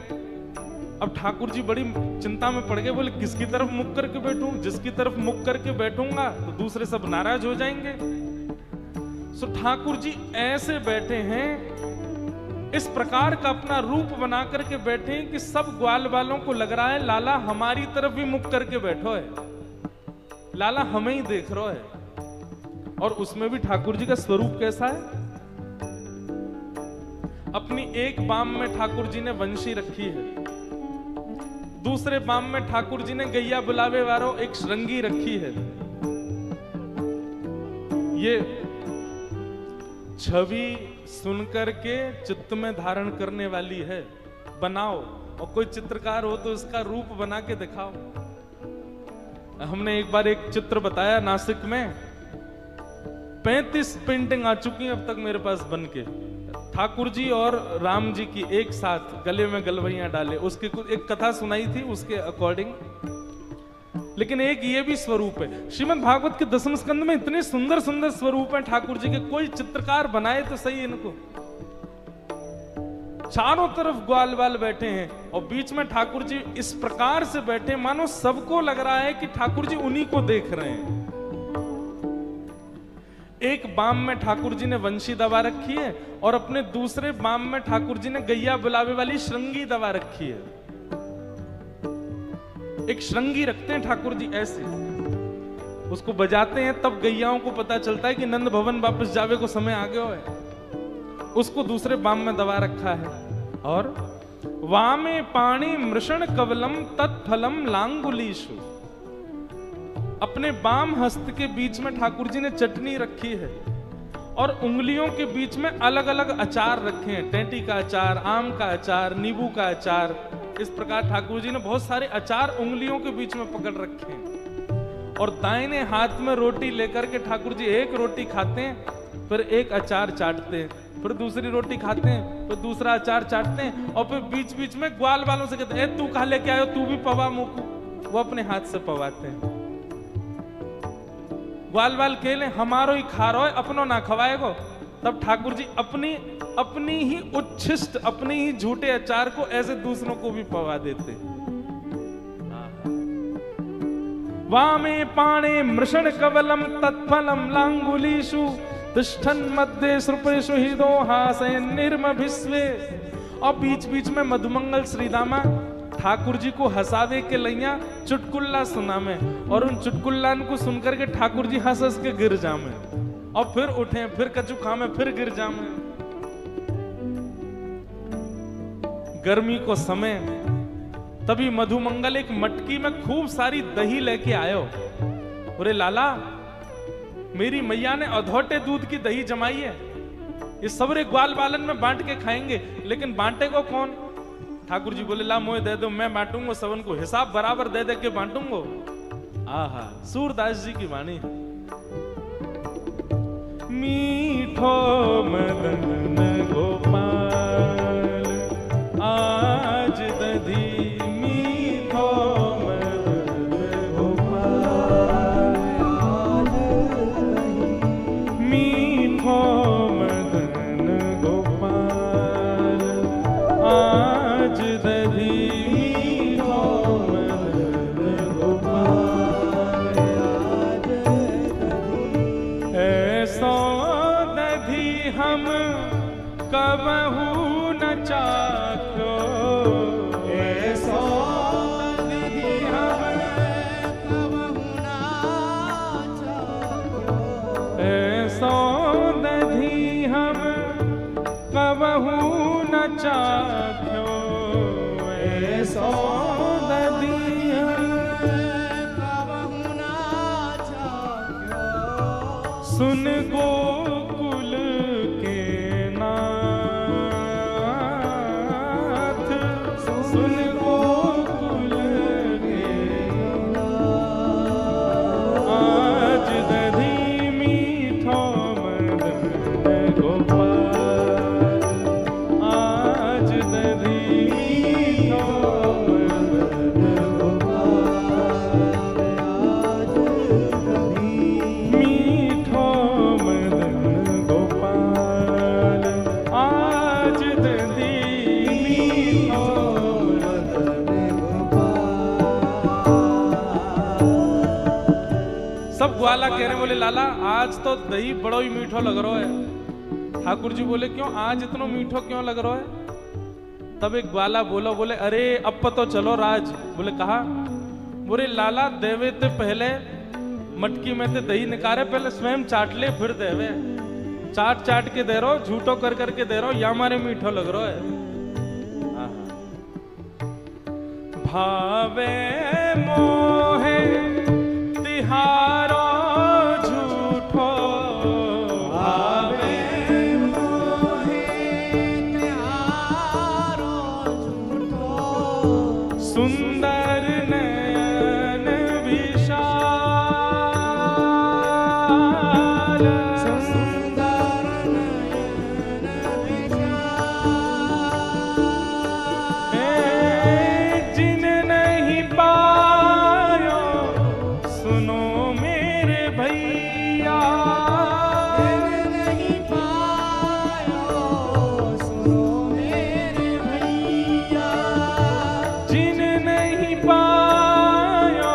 अब ठाकुर जी बड़ी चिंता में पड़ गए, बोले किसकी तरफ मुख करके बैठूं? जिसकी तरफ मुख करके बैठूंगा तो दूसरे सब नाराज हो जाएंगे। सो ठाकुर जी ऐसे बैठे हैं, इस प्रकार का अपना रूप बना करके बैठे हैं कि सब ग्वाल बालों को लग रहा है लाला हमारी तरफ भी मुख करके बैठो है, लाला हमें ही देख रहा है। और उसमें भी ठाकुर जी का स्वरूप कैसा है? अपनी एक बाम में ठाकुर जी ने वंशी रखी है, दूसरे बाम में ठाकुर जी ने गैया बुलावे वालों एक श्रृंगी रखी है। ये छवि सुनकर के चित्त में धारण करने वाली है। बनाओ, और कोई चित्रकार हो तो इसका रूप बना के दिखाओ। हमने एक बार एक चित्र बताया नासिक में, 35 पेंटिंग आ चुकी हैं अब तक मेरे पास बन के। ठाकुर जी और राम जी की एक साथ गले में गलवैयां डाले, उसकी कुछ एक कथा सुनाई थी उसके अकॉर्डिंग। लेकिन एक ये भी स्वरूप है। श्रीमद् भागवत के 10वें स्कंद में इतने सुंदर सुंदर स्वरूप हैं ठाकुर जी के, कोई चित्रकार बनाए तो सही इनको। चारों तरफ ग्वाल बाल बैठे हैं और बीच में ठाकुर जी इस प्रकार से बैठे मानो सबको लग रहा है कि ठाकुर जी उन्हीं को देख रहे हैं। एक बाम में ठाकुर जी ने वंशी दबा रखी है और अपने दूसरे बाम में ठाकुर जी ने गैया बुलावे वाली श्रृंगी दबा रखी है। एक श्रृंगी रखते हैं ठाकुर जी ऐसे, उसको बजाते हैं तब गैयाओं को पता चलता है कि नंद भवन वापस जावे को समय आ गया है। उसको दूसरे बाम में दबा रखा है। और वामे पाणी मृषण कवलम तत्फलम लांगुलीषु, अपने बाम हस्त के बीच में ठाकुर जी ने चटनी रखी है और उंगलियों के बीच में अलग अलग अचार रखे हैं। टेंटी का अचार, आम का अचार, नींबू का अचार। इस प्रकार ठाकुर जी ने बहुत सारे अचार उंगलियों के बीच में पकड़ रखे हैं। और दाहिने हाथ में रोटी लेकर के ठाकुर जी एक रोटी खाते हैं, फिर एक अचार चाटते हैं, फिर दूसरी रोटी खाते हैं, फिर दूसरा अचार चाटते हैं, और फिर बीच बीच में ग्वाल वालों से कहते हैं, तू कहा लेके आयो, तू भी पवा मुकू। वो अपने हाथ से पवाते हैं। ग्वाल वाल खेले हमारो ही खा रहो है, अपनो ना खवाएगो। तब ठाकुर जी अपनी ही उच्छिष्ट, अपनी ही झूठे अचार को ऐसे दूसरों को भी पवा देते। वामे पाणे मृषण कवलम तत्फलम लांगुलीषु तिष्ठन् मध्ये श्रुपेषु हिदो हासयन् निर्मभिस्वे। और बीच बीच में मधुमंगल श्रीदामा ठाकुर जी को हंसावे के लैया चुटकुल्ला सुना में, और उन चुटकुल्लान को सुनकर के ठाकुर जी हंस हंस के गिर जामे, और फिर उठे, फिर कचू खामे, फिर गिर जामे। गर्मी को समय, तभी मधुमंगल एक मटकी में खूब सारी दही लेके आयो। बोले लाला, मेरी मैया ने अधोटे दूध की दही जमाई है, ये सबरे ग्वाल बालन में बांट के खाएंगे, लेकिन बांटे को कौन? ठाकुर जी बोले ला मोए दे दो, मैं बांटूंगा सबन को, हिसाब बराबर दे दे के बांटूंगा। आहा, सूरदास जी की वाणी। मीठो मदन गोपाल आज दधी, मीठो मदन गोपाल आज दधी, मीठो मदन गोपाल आज दधी, मीठो मदन गोपाल आज दधी। ऐसो दधी हम कबहू न चाख्यो, ऐसो दधी हम कबहू न चाख्यो, ऐसो दधी हम कबहू न चाख्यो, ऐसो दधी हम कबहू न चाख्यो। सुन गोकुल के नाथ, सुन गोकुल के नाथ, आज दधी मीठो मदन गोपाल, आज दधी मीठो मदन गोपाल, आज दधी मीठो मदन गोपाल, आज दधी मीठो मदन गोपाल। सब ग्वाला कह रहे, बोले लाला आज तो दही बड़ो ही मीठो लग रहा है। ठाकुर जी बोले क्यों, आज इतना मीठो क्यों लग रहा है? तब एक ग्वाला बोलो, बोले अरे अब तो चलो राज। बोले कहा? बोले लाला देवे ते पहले मटकी में ते दही निकारे, पहले स्वयं चाट ले फिर देवे। चाट चाट के दे रहो, झूठो कर करके दे रहो, या हमारे मीठो लग रहा है। भावे मोहे तिहारो झूठो, भावे मोहे तिहारो झूठो, सुंदर नयन विशाल, सुंदर नयन विशाल, जिन नहीं पायो सुनो मेरे भैया, जिन नहीं पायो सुनो मेरे भैया, जिन नहीं पायो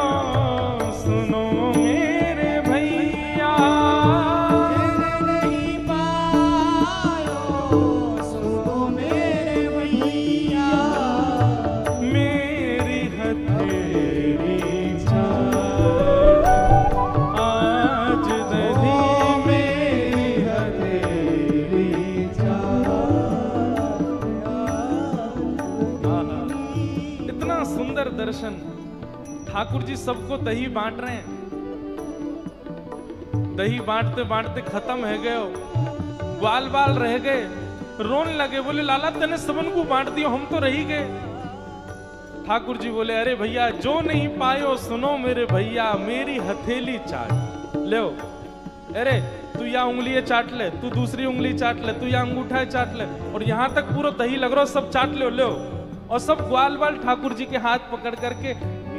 सुनो मेरे भैया, जिन नहीं पायो सुनो मेरे भैया, मेरी हथेली चाट आज दधी, मेरी हथेली चाट। इतना सुंदर दर्शन। ठाकुर जी सबको दही बांट रहे हैं। दही बांटते बांटते खत्म है गए, ग्वाल बाल रह गए, रोन लगे। बोले लाला तने सबन को बांट दियो, हम तो रही गए। ठाकुर जी बोले अरे भैया जो नहीं पायो सुनो मेरे भैया, मेरी हथेली चाट ले। अरे तू या उंगली चाट ले, तू दूसरी उंगली चाट ले, तू या अंगूठा चाट ले, और यहाँ तक पूरा दही लग रहा हो सब चाट ले लो, और सब ग्वाल बाल ठाकुर जी के हाथ पकड़ करके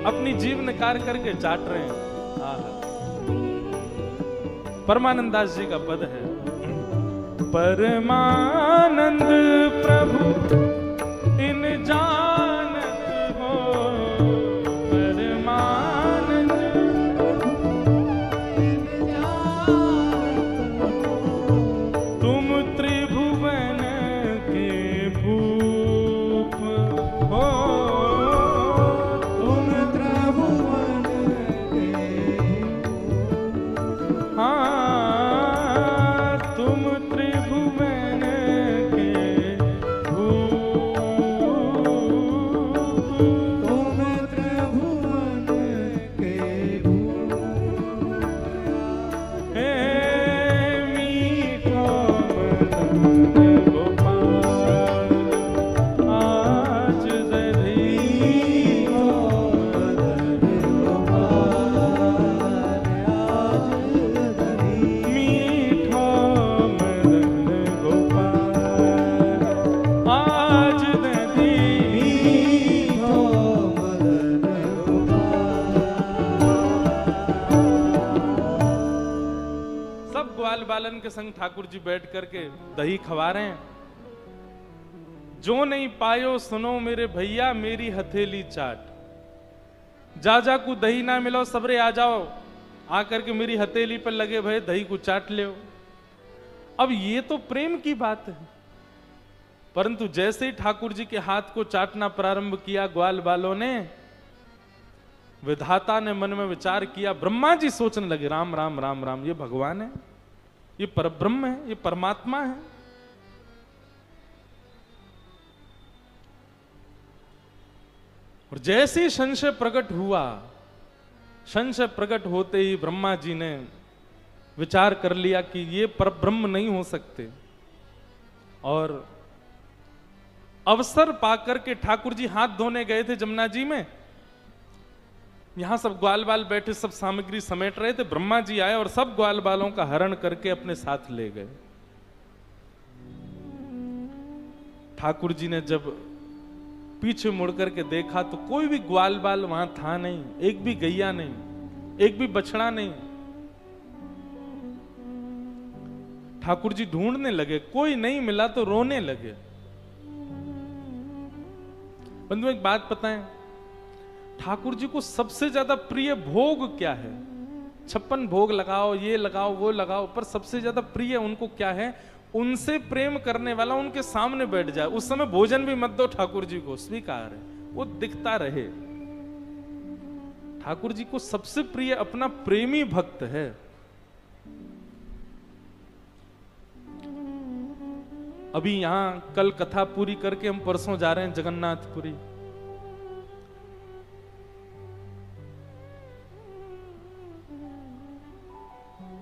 अपनी जीभ निकाल करके चाट रहे हैं। परमानंदास जी का पद है, परमानंद प्रभु इन जानत हो, परमानंद तुम त्रिभुवन के भूप हो, तुम त्रिभुवन के, हाँ तुम त्रिभुवन के भूप, तुम त्रिभुवन के भूप, हे मीठो मदन गोपाल आज दधी मदन गोपाल आज दधी, मीठो मदन गोपाल आज दधी, मीठो मदन गोपाल। सब ग्वाल बालन के संग ठाकुर जी बैठ करके दही खवा रहे हैं। जो नहीं पायो सुनो मेरे भैया मेरी हथेली चाट, जा जा को दही ना मिलो सबरे आ जाओ, आकर के मेरी हथेली पर लगे भय दही को चाट ले। अब ये तो प्रेम की बात है, परंतु जैसे ही ठाकुर जी के हाथ को चाटना प्रारंभ किया ग्वाल बालों ने, विधाता ने मन में विचार किया, ब्रह्मा जी सोचने लगे राम राम राम राम, ये भगवान है, ये परब्रह्म है, ये परमात्मा है। और जैसे ही संशय प्रकट हुआ, संशय प्रकट होते ही ब्रह्मा जी ने विचार कर लिया कि ये परब्रह्म नहीं हो सकते, और अवसर पाकर के ठाकुर जी हाथ धोने गए थे जमुना जी में। यहां सब ग्वाल बाल बैठे सब सामग्री समेट रहे थे, ब्रह्मा जी आए और सब ग्वाल बालों का हरण करके अपने साथ ले गए। ठाकुर जी ने जब पीछे मुड़ करके देखा तो कोई भी ग्वाल बाल वहां था नहीं, एक भी गैया नहीं, एक भी बछड़ा नहीं। ठाकुर जी ढूंढने लगे, कोई नहीं मिला तो रोने लगे। बंधु एक बात पता है, ठाकुर जी को सबसे ज्यादा प्रिय भोग क्या है? 56 भोग लगाओ, ये लगाओ वो लगाओ, पर सबसे ज्यादा प्रिय उनको क्या है? उनसे प्रेम करने वाला उनके सामने बैठ जाए, उस समय भोजन भी मत दो ठाकुर जी को, स्वीकार है, वो दिखता रहे। ठाकुर जी को सबसे प्रिय अपना प्रेमी भक्त है। अभी यहां कल कथा पूरी करके हम परसों जा रहे हैं जगन्नाथपुरी।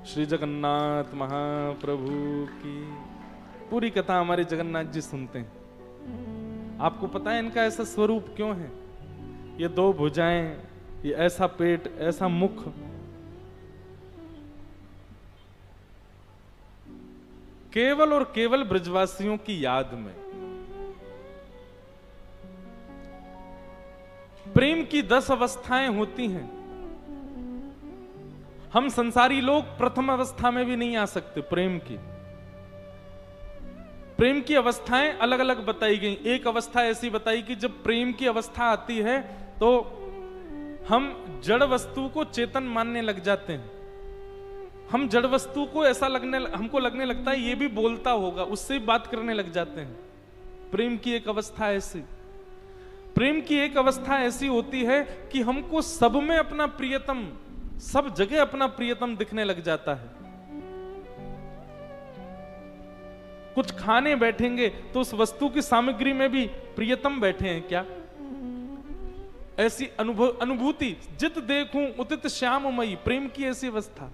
श्री जगन्नाथ महाप्रभु की पूरी कथा हमारे जगन्नाथ जी सुनते हैं। आपको पता है इनका ऐसा स्वरूप क्यों है? ये 2 भुजाएं, ये ऐसा पेट, ऐसा मुख, केवल और केवल ब्रजवासियों की याद में। प्रेम की 10 अवस्थाएं होती हैं। हम संसारी लोग प्रथम अवस्था में भी नहीं आ सकते। प्रेम की अवस्थाएं अलग अलग बताई गई। एक अवस्था ऐसी बताई कि जब प्रेम की अवस्था आती है तो हम जड़ वस्तु को चेतन मानने लग जाते हैं। हम जड़ वस्तु को ऐसा हमको लगने लगता है ये भी बोलता होगा, उससे बात करने लग जाते हैं। प्रेम की एक अवस्था ऐसी। प्रेम की एक अवस्था ऐसी होती है कि हमको सब में अपना प्रियतम, सब जगह अपना प्रियतम दिखने लग जाता है। कुछ खाने बैठेंगे तो उस वस्तु की सामग्री में भी प्रियतम बैठे हैं क्या? ऐसी अनुभूति, जित देखूं उतित श्याममयी, प्रेम की ऐसी अवस्था।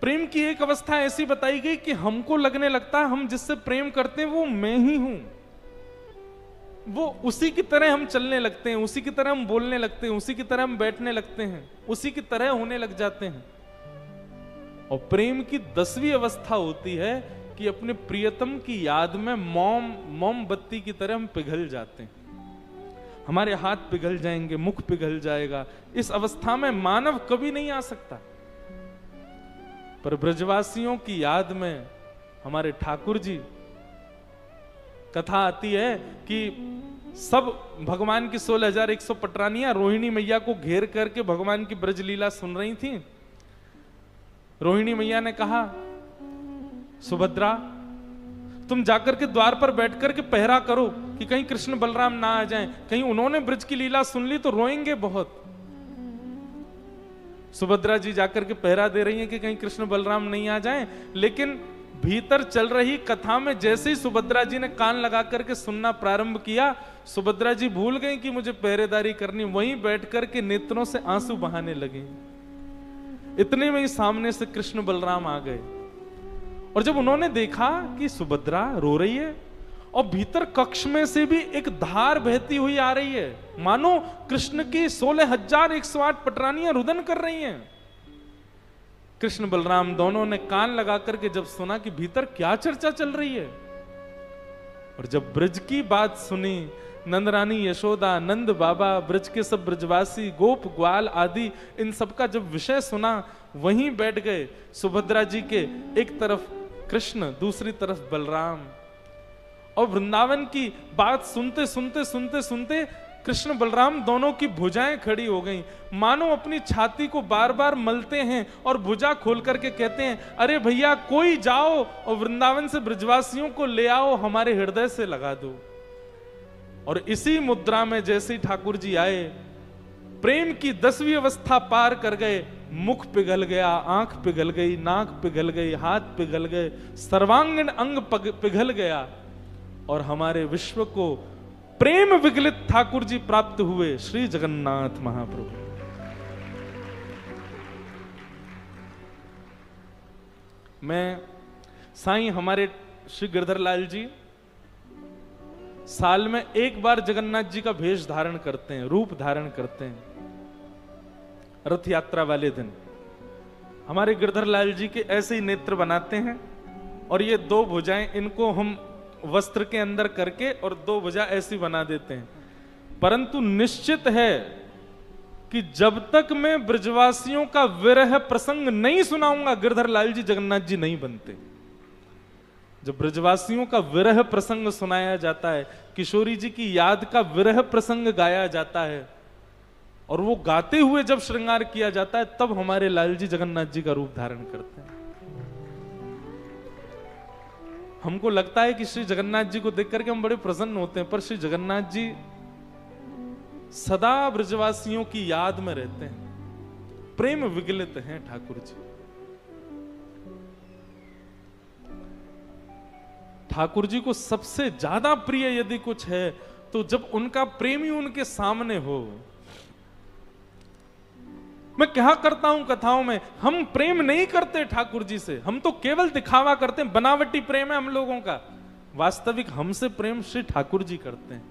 प्रेम की एक अवस्था ऐसी बताई गई कि हमको लगने लगता है हम जिससे प्रेम करते हैं वो मैं ही हूं, वो उसी की तरह हम चलने लगते हैं, उसी की तरह हम बोलने लगते हैं, उसी की तरह हम बैठने लगते हैं, उसी की तरह होने लग जाते हैं। और प्रेम की 10वीं अवस्था होती है कि अपने प्रियतम की याद में मोमबत्ती की तरह हम पिघल जाते हैं। हमारे हाथ पिघल जाएंगे, मुख पिघल जाएगा। इस अवस्था में मानव कभी नहीं आ सकता। पर ब्रजवासियों की याद में हमारे ठाकुर जी, कथा आती है कि सब भगवान की 16,100 पटरानियां रोहिणी मैया को घेर करके भगवान की ब्रजलीला सुन रही थी। रोहिणी मैया ने कहा, सुभद्रा तुम जाकर के द्वार पर बैठकर के पहरा करो कि कहीं कृष्ण बलराम ना आ जाएं, कहीं उन्होंने ब्रज की लीला सुन ली तो रोएंगे बहुत। सुभद्रा जी जाकर के पहरा दे रही हैं कि कहीं कृष्ण बलराम नहीं आ जाएं, लेकिन भीतर चल रही कथा में जैसे ही सुभद्रा जी ने कान लगा करके सुनना प्रारंभ किया, सुभद्रा जी भूल गई कि मुझे पहरेदारी करनी, वहीं बैठ करके नेत्रों से आंसू बहाने लगे। इतने में ही सामने से कृष्ण बलराम आ गए और जब उन्होंने देखा कि सुभद्रा रो रही है और भीतर कक्ष में से भी एक धार बहती हुई आ रही है, मानो कृष्ण की 16,108 पटरानियां रुदन कर रही हैं। कृष्ण बलराम दोनों ने कान लगा करके जब सुना कि भीतर क्या चर्चा चल रही है, और जब ब्रज की बात सुनी, नंद रानी यशोदा, नंद बाबा, ब्रज के सब ब्रजवासी, गोप ग्वाल आदि, इन सबका जब विषय सुना, वहीं बैठ गए। सुभद्रा जी के एक तरफ कृष्ण, दूसरी तरफ बलराम, और वृंदावन की बात सुनते सुनते सुनते सुनते कृष्ण बलराम दोनों की भुजाएं खड़ी हो गईं, मानो अपनी छाती को बार बार मलते हैं और भुजा खोल करके कहते हैं, अरे भैया कोई जाओ और वृंदावन से ब्रजवासियों को ले आओ, हमारे हृदय से लगा दो। और इसी मुद्रा में जैसे ही ठाकुर जी आए, प्रेम की 10वीं अवस्था पार कर गए। मुख पिघल गया, आंख पिघल गई, नाक पिघल गई, हाथ पिघल गए, सर्वांगीण अंग पिघल गया, और हमारे विश्व को प्रेम विगलित ठाकुर जी प्राप्त हुए, श्री जगन्नाथ महाप्रभु। मैं साईं हमारे श्री गिरधर लाल जी साल में एक बार जगन्नाथ जी का भेष धारण करते हैं, रूप धारण करते हैं। रथ यात्रा वाले दिन हमारे गिरधर लाल जी के ऐसे ही नेत्र बनाते हैं, और ये 2 भुजाएं इनको हम वस्त्र के अंदर करके और 2 भुजा ऐसी बना देते हैं। परंतु निश्चित है कि जब तक मैं ब्रजवासियों का विरह प्रसंग नहीं सुनाऊंगा, गिरधर लाल जी जगन्नाथ जी नहीं बनते। जब ब्रजवासियों का विरह प्रसंग सुनाया जाता है, किशोरी जी की याद का विरह प्रसंग गाया जाता है, और वो गाते हुए जब श्रृंगार किया जाता है, तब हमारे लाल जी जगन्नाथ जी का रूप धारण करते हैं। हमको लगता है कि श्री जगन्नाथ जी को देख करके हम बड़े प्रसन्न होते हैं, पर श्री जगन्नाथ जी सदा ब्रजवासियों की याद में रहते हैं। प्रेम विगलित हैं ठाकुर जी। ठाकुर जी को सबसे ज्यादा प्रिय यदि कुछ है तो जब उनका प्रेमी उनके सामने हो। मैं क्या करता हूं कथाओं में, हम प्रेम नहीं करते ठाकुर जी से, हम तो केवल दिखावा करते हैं, बनावटी प्रेम है हम लोगों का। वास्तविक हमसे प्रेम श्री ठाकुर जी करते हैं।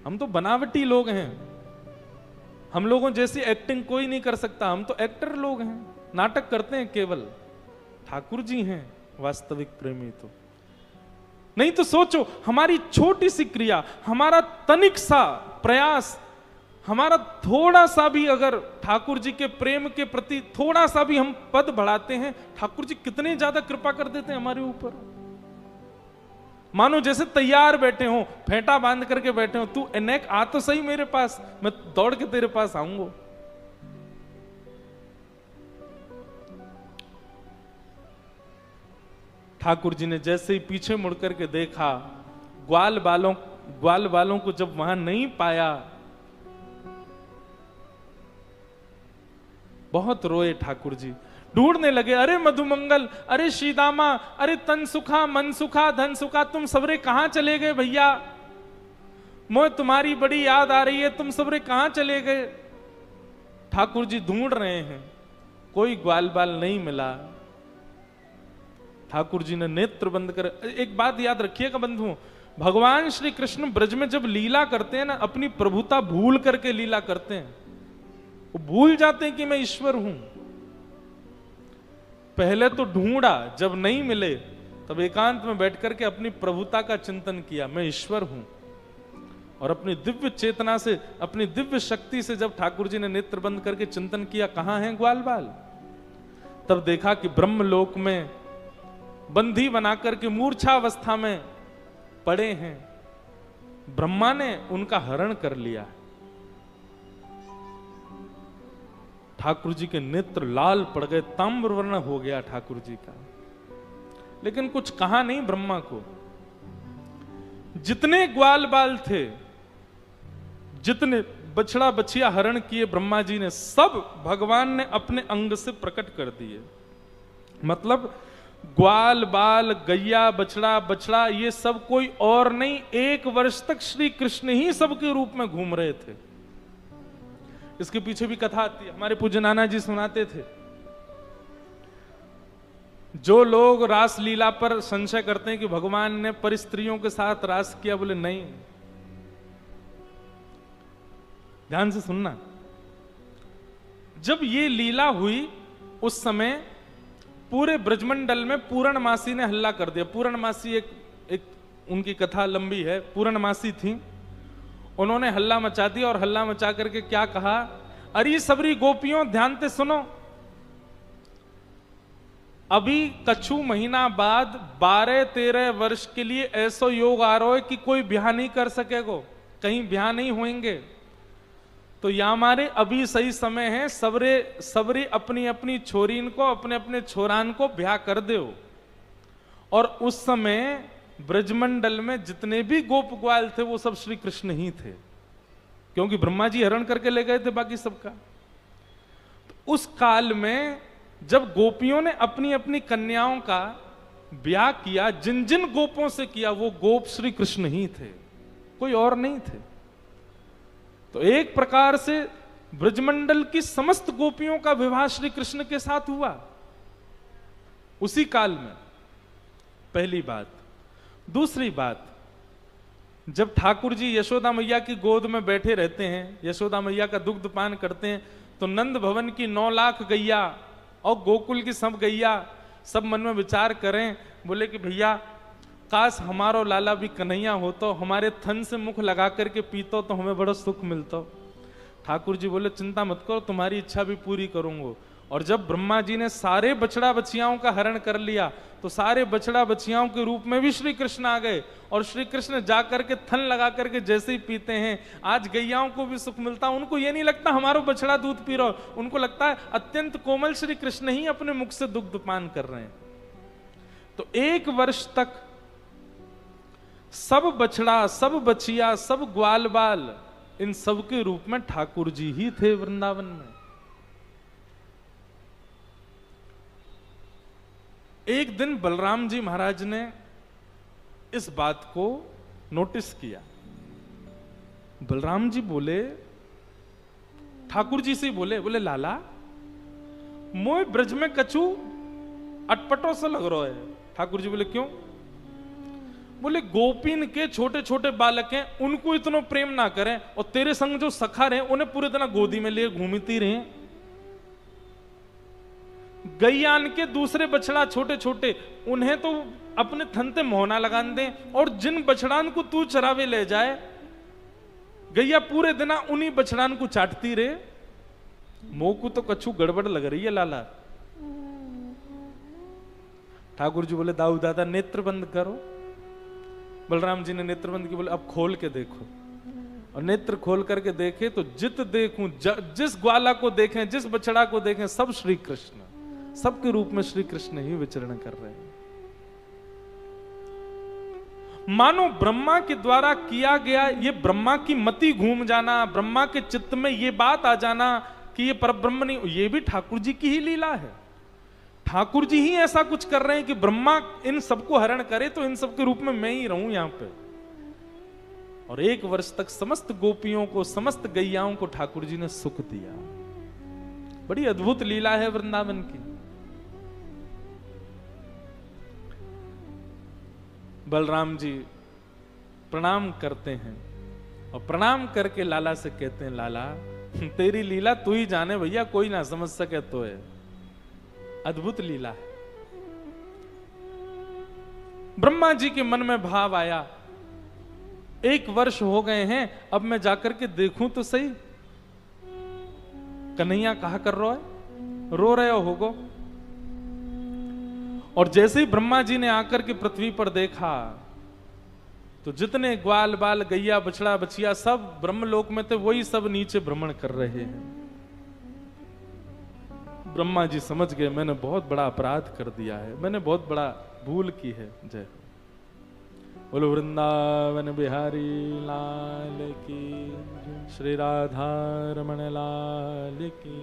हम तो बनावटी लोग हैं, हम लोगों जैसी एक्टिंग कोई नहीं कर सकता, हम तो एक्टर लोग हैं, नाटक करते हैं केवल। ठाकुर जी हैं वास्तविक प्रेमी। तो नहीं तो सोचो, हमारी छोटी सी क्रिया, हमारा तनिक सा प्रयास, हमारा थोड़ा सा भी अगर ठाकुर जी के प्रेम के प्रति थोड़ा सा भी हम पद बढ़ाते हैं, ठाकुर जी कितने ज्यादा कृपा कर देते हैं हमारे ऊपर। मानो जैसे तैयार बैठे हो, फेंटा बांध करके बैठे हो, तू अनेक आ तो सही मेरे पास, मैं दौड़ के तेरे पास आऊंगा। ठाकुर जी ने जैसे ही पीछे मुड़ करके देखा, ग्वाल बालों को जब वहां नहीं पाया, बहुत रोए ठाकुर जी, ढूंढने लगे, अरे मधुमंगल, अरे श्रीदामा, अरे तन सुखा, मन सुखा, धन सुखा, तुम सबरे कहां चले गए भैया? मोए तुम्हारी बड़ी याद आ रही है, तुम सबरे कहां चले गए? ठाकुर जी ढूंढ रहे हैं, कोई ग्वाल बाल नहीं मिला। ठाकुर जी ने नेत्र बंद कर, एक बात याद रखिएगा बंधुओं, भगवान श्री कृष्ण ब्रज में जब लीला करते हैं ना, अपनी प्रभुता भूल करके लीला करते हैं। वो भूल जाते हैं कि मैं ईश्वर हूं। पहले तो ढूंढा, जब नहीं मिले तब एकांत में बैठ करके अपनी प्रभुता का चिंतन किया, मैं ईश्वर हूं। और अपनी दिव्य चेतना से, अपनी दिव्य शक्ति से जब ठाकुर जी ने नेत्र बंद करके चिंतन किया, कहां है ग्वाल बाल, तब देखा कि ब्रह्मलोक में बंधी बनाकर के मूर्छावस्था में पड़े हैं। ब्रह्मा ने उनका हरण कर लिया। ठाकुर जी के नेत्र लाल पड़ गए, ताम्रवर्ण हो गया ठाकुर जी का। लेकिन कुछ कहा नहीं ब्रह्मा को। जितने ग्वाल बाल थे, जितने बछड़ा बछिया हरण किए ब्रह्मा जी ने, सब भगवान ने अपने अंग से प्रकट कर दिए। मतलब ग्वाल बाल, गैया, बछड़ा, बछड़ा, ये सब कोई और नहीं, 1 वर्ष तक श्री कृष्ण ही सबके रूप में घूम रहे थे। इसके पीछे भी कथा आती है, हमारे पूज्य नाना जी सुनाते थे। जो लोग रास लीला पर संशय करते हैं कि भगवान ने परिस्त्रियों के साथ रास किया, बोले नहीं, ध्यान से सुनना। जब ये लीला हुई उस समय पूरे ब्रजमंडल में पूर्णमासी ने हल्ला कर दिया। पूर्णमासी एक उनकी कथा लंबी है। पूर्णमासी थी, उन्होंने हल्ला मचा दिया। और हल्ला मचा करके क्या कहा, अरे सबरी गोपियों ध्यान से सुनो, अभी कछु महीना बाद 12-13 वर्ष के लिए ऐसा योग आ रहा है कि कोई ब्याह नहीं कर सकेगा, कहीं ब्याह नहीं होंगे। तो या हमारे अभी सही समय है, सबरे अपनी अपनी छोरीन को, अपने अपने छोरान को ब्याह कर दो। और उस समय ब्रजमंडल में जितने भी गोप ग्वाल थे वो सब श्री कृष्ण ही थे, क्योंकि ब्रह्मा जी हरण करके ले गए थे बाकी सबका। तो उस काल में जब गोपियों ने अपनी अपनी कन्याओं का ब्याह किया, जिन जिन गोपों से किया, वो गोप श्री कृष्ण ही थे, कोई और नहीं थे। तो एक प्रकार से ब्रजमंडल की समस्त गोपियों का विवाह श्री कृष्ण के साथ हुआ उसी काल में। पहली बात। दूसरी बात, जब ठाकुर जी यशोदा मैया की गोद में बैठे रहते हैं, यशोदा मैया का दुग्ध पान करते हैं, तो नंद भवन की 9 लाख गैया और गोकुल की सब गैया सब मन में विचार करें, बोले कि भैया काश हमारो लाला भी कन्हैया हो, तो हमारे थन से मुख लगा करके पीतो तो हमें बड़ा सुख मिलता। ठाकुर जी बोले चिंता मत करो, तुम्हारी इच्छा भी पूरी करूंगा। और जब ब्रह्मा जी ने सारे बछड़ा बछियाओं का हरण कर लिया, तो सारे बछड़ा बछियाओं के रूप में भी श्री कृष्ण आ गए। और श्री कृष्ण जा करके थन लगा करके जैसे ही पीते हैं, आज गैयाओं को भी सुख मिलता। उनको ये नहीं लगता हमारा बछड़ा दूध पी रहा, उनको लगता है अत्यंत कोमल श्री कृष्ण ही अपने मुख से दुग्ध पान कर रहे हैं। तो 1 वर्ष तक सब बछड़ा, सब बछिया, सब ग्वाल बाल, इन सब के रूप में ठाकुर जी ही थे वृंदावन में। एक दिन बलराम जी महाराज ने इस बात को नोटिस किया। बलराम जी बोले, ठाकुर जी से बोले लाला, मोय ब्रज में कछु अटपटो सा लग रहा है। ठाकुर जी बोले क्यों? बोले गोपीन के छोटे छोटे बालक हैं, उनको इतना प्रेम ना करें, और तेरे संग जो सखा रहे उन्हें पूरे दिन गोदी में लिए घूमती रहे। गैयान के दूसरे बछड़ा छोटे छोटे, उन्हें तो अपने थनते मोहना लगा दें, और जिन बछड़ान को तू चरावे ले जाए, गैया पूरे दिन उन्हीं बछड़ान को चाटती रहे। मोह को तो कछु गड़बड़ लग रही है लाला। ठाकुर जी बोले दाऊ दादा नेत्र बंद करो। बलराम जी ने नेत्र बंद किए, बोले अब खोल के देखो। और नेत्र खोल करके देखे तो जित देखूं, जिस ग्वाला को देखें, जिस बछड़ा को देखें, सब श्री कृष्ण, सबके रूप में श्री कृष्ण ही विचरण कर रहे हैं। मानो ब्रह्मा के द्वारा किया गया ये ब्रह्मा की मति घूम जाना, ब्रह्मा के चित्त में ये बात आ जाना कि ये परब्रह्म नहीं, ये भी ठाकुर जी की ही लीला है। ठाकुर जी ही ऐसा कुछ कर रहे हैं कि ब्रह्मा इन सबको हरण करे तो इन सबके रूप में मैं ही रहूं यहां पे। और 1 वर्ष तक समस्त गोपियों को, समस्त गैयाओं को ठाकुर जी ने सुख दिया। बड़ी अद्भुत लीला है वृंदावन की। बलराम जी प्रणाम करते हैं और प्रणाम करके लाला से कहते हैं, लाला तेरी लीला तू ही जाने भैया, कोई ना समझ सके तो है। अद्भुत लीला है। ब्रह्मा जी के मन में भाव आया, 1 वर्ष हो गए हैं, अब मैं जाकर के देखूं तो सही कन्हैया कहा कर रहा है, रो रहे होगो। और जैसे ही ब्रह्मा जी ने आकर के पृथ्वी पर देखा तो जितने ग्वाल बाल गैया बछड़ा बछिया सब ब्रह्मलोक में थे, वही सब नीचे भ्रमण कर रहे हैं। ब्रह्मा जी समझ गए मैंने बहुत बड़ा अपराध कर दिया है, मैंने बहुत बड़ा भूल की है। जय हो। बोलो वृंदावन बिहारी लाल की, श्री राधा रमण लाल की,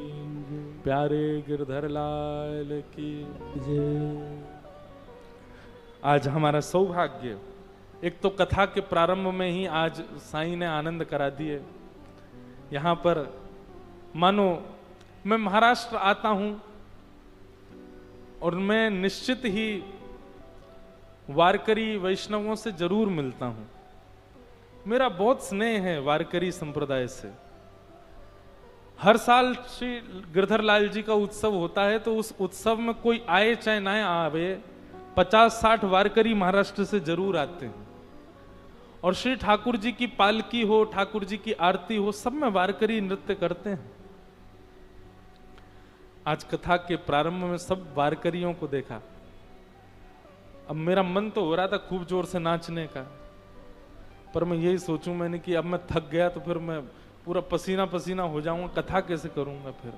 प्यारे गिरधर लाल की जय। आज हमारा सौभाग्य, एक तो कथा के प्रारंभ में ही आज साईं ने आनंद करा दिए। यहां पर मानो मैं महाराष्ट्र आता हूं और मैं निश्चित ही वारकरी वैष्णवों से जरूर मिलता हूं। मेरा बहुत स्नेह है वारकरी संप्रदाय से। हर साल श्री गिरधर लाल जी का उत्सव होता है तो उस उत्सव में कोई आए चाहे ना आवे, 50-60 वारकरी महाराष्ट्र से जरूर आते हैं। और श्री ठाकुर जी की पालकी हो, ठाकुर जी की आरती हो, सब में वारकरी नृत्य करते हैं। आज कथा के प्रारंभ में सब वारकरियों को देखा। अब मेरा मन तो हो रहा था खूब जोर से नाचने का, पर मैं यही सोचूं मैंने कि अब मैं थक गया तो फिर मैं पूरा पसीना पसीना हो जाऊंगा, कथा कैसे करूंगा। फिर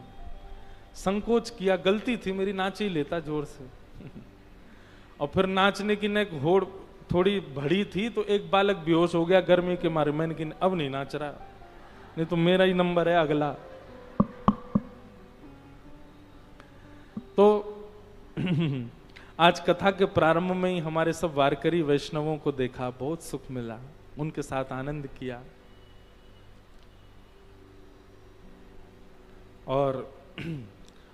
संकोच किया, गलती थी मेरी, नाच ही लेता जोर से। और फिर नाचने की न होड़ थोड़ी भड़ी थी तो एक बालक बेहोश हो गया गर्मी के मारे। मैंने कि अब नहीं नाच रहा, नहीं तो मेरा ही नंबर है अगला। तो आज कथा के प्रारंभ में ही हमारे सब वारकरी वैष्णवों को देखा, बहुत सुख मिला, उनके साथ आनंद किया। और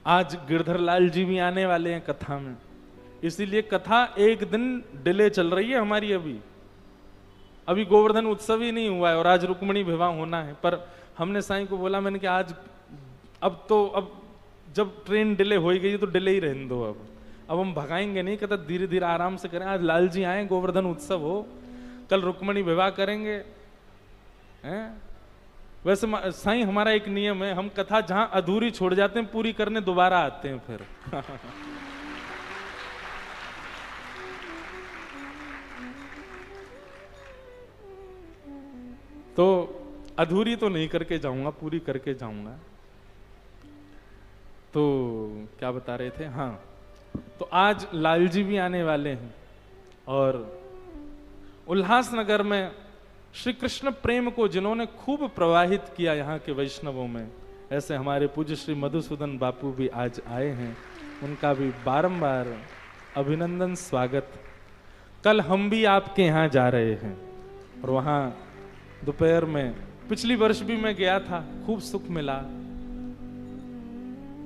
आज गिरधर लाल जी भी आने वाले हैं कथा में, इसीलिए कथा एक दिन डिले चल रही है हमारी। अभी गोवर्धन उत्सव ही नहीं हुआ है और आज रुक्मिणी विवाह होना है। पर हमने साईं को बोला, मैंने कि आज अब जब ट्रेन डिले हो गई तो डिले ही रहने दो। अब हम भगाएंगे नहीं, कहता धीरे धीरे आराम से करें। आज लाल जी आए, गोवर्धन उत्सव हो, कल रुक्मिणी विवाह करेंगे हैं। वैसे साईं हमारा एक नियम है, हम कथा जहां अधूरी छोड़ जाते हैं पूरी करने दोबारा आते हैं फिर। तो अधूरी तो नहीं करके जाऊंगा, पूरी करके जाऊंगा। तो क्या बता रहे थे, हाँ, तो आज लाल जी भी आने वाले हैं। और उल्लासनगर में श्री कृष्ण प्रेम को जिन्होंने खूब प्रवाहित किया यहाँ के वैष्णवों में, ऐसे हमारे पूज्य श्री मधुसूदन बापू भी आज आए हैं। उनका भी बारंबार अभिनंदन, स्वागत। कल हम भी आपके यहाँ जा रहे हैं और वहाँ दोपहर में, पिछली वर्ष भी मैं गया था, खूब सुख मिला।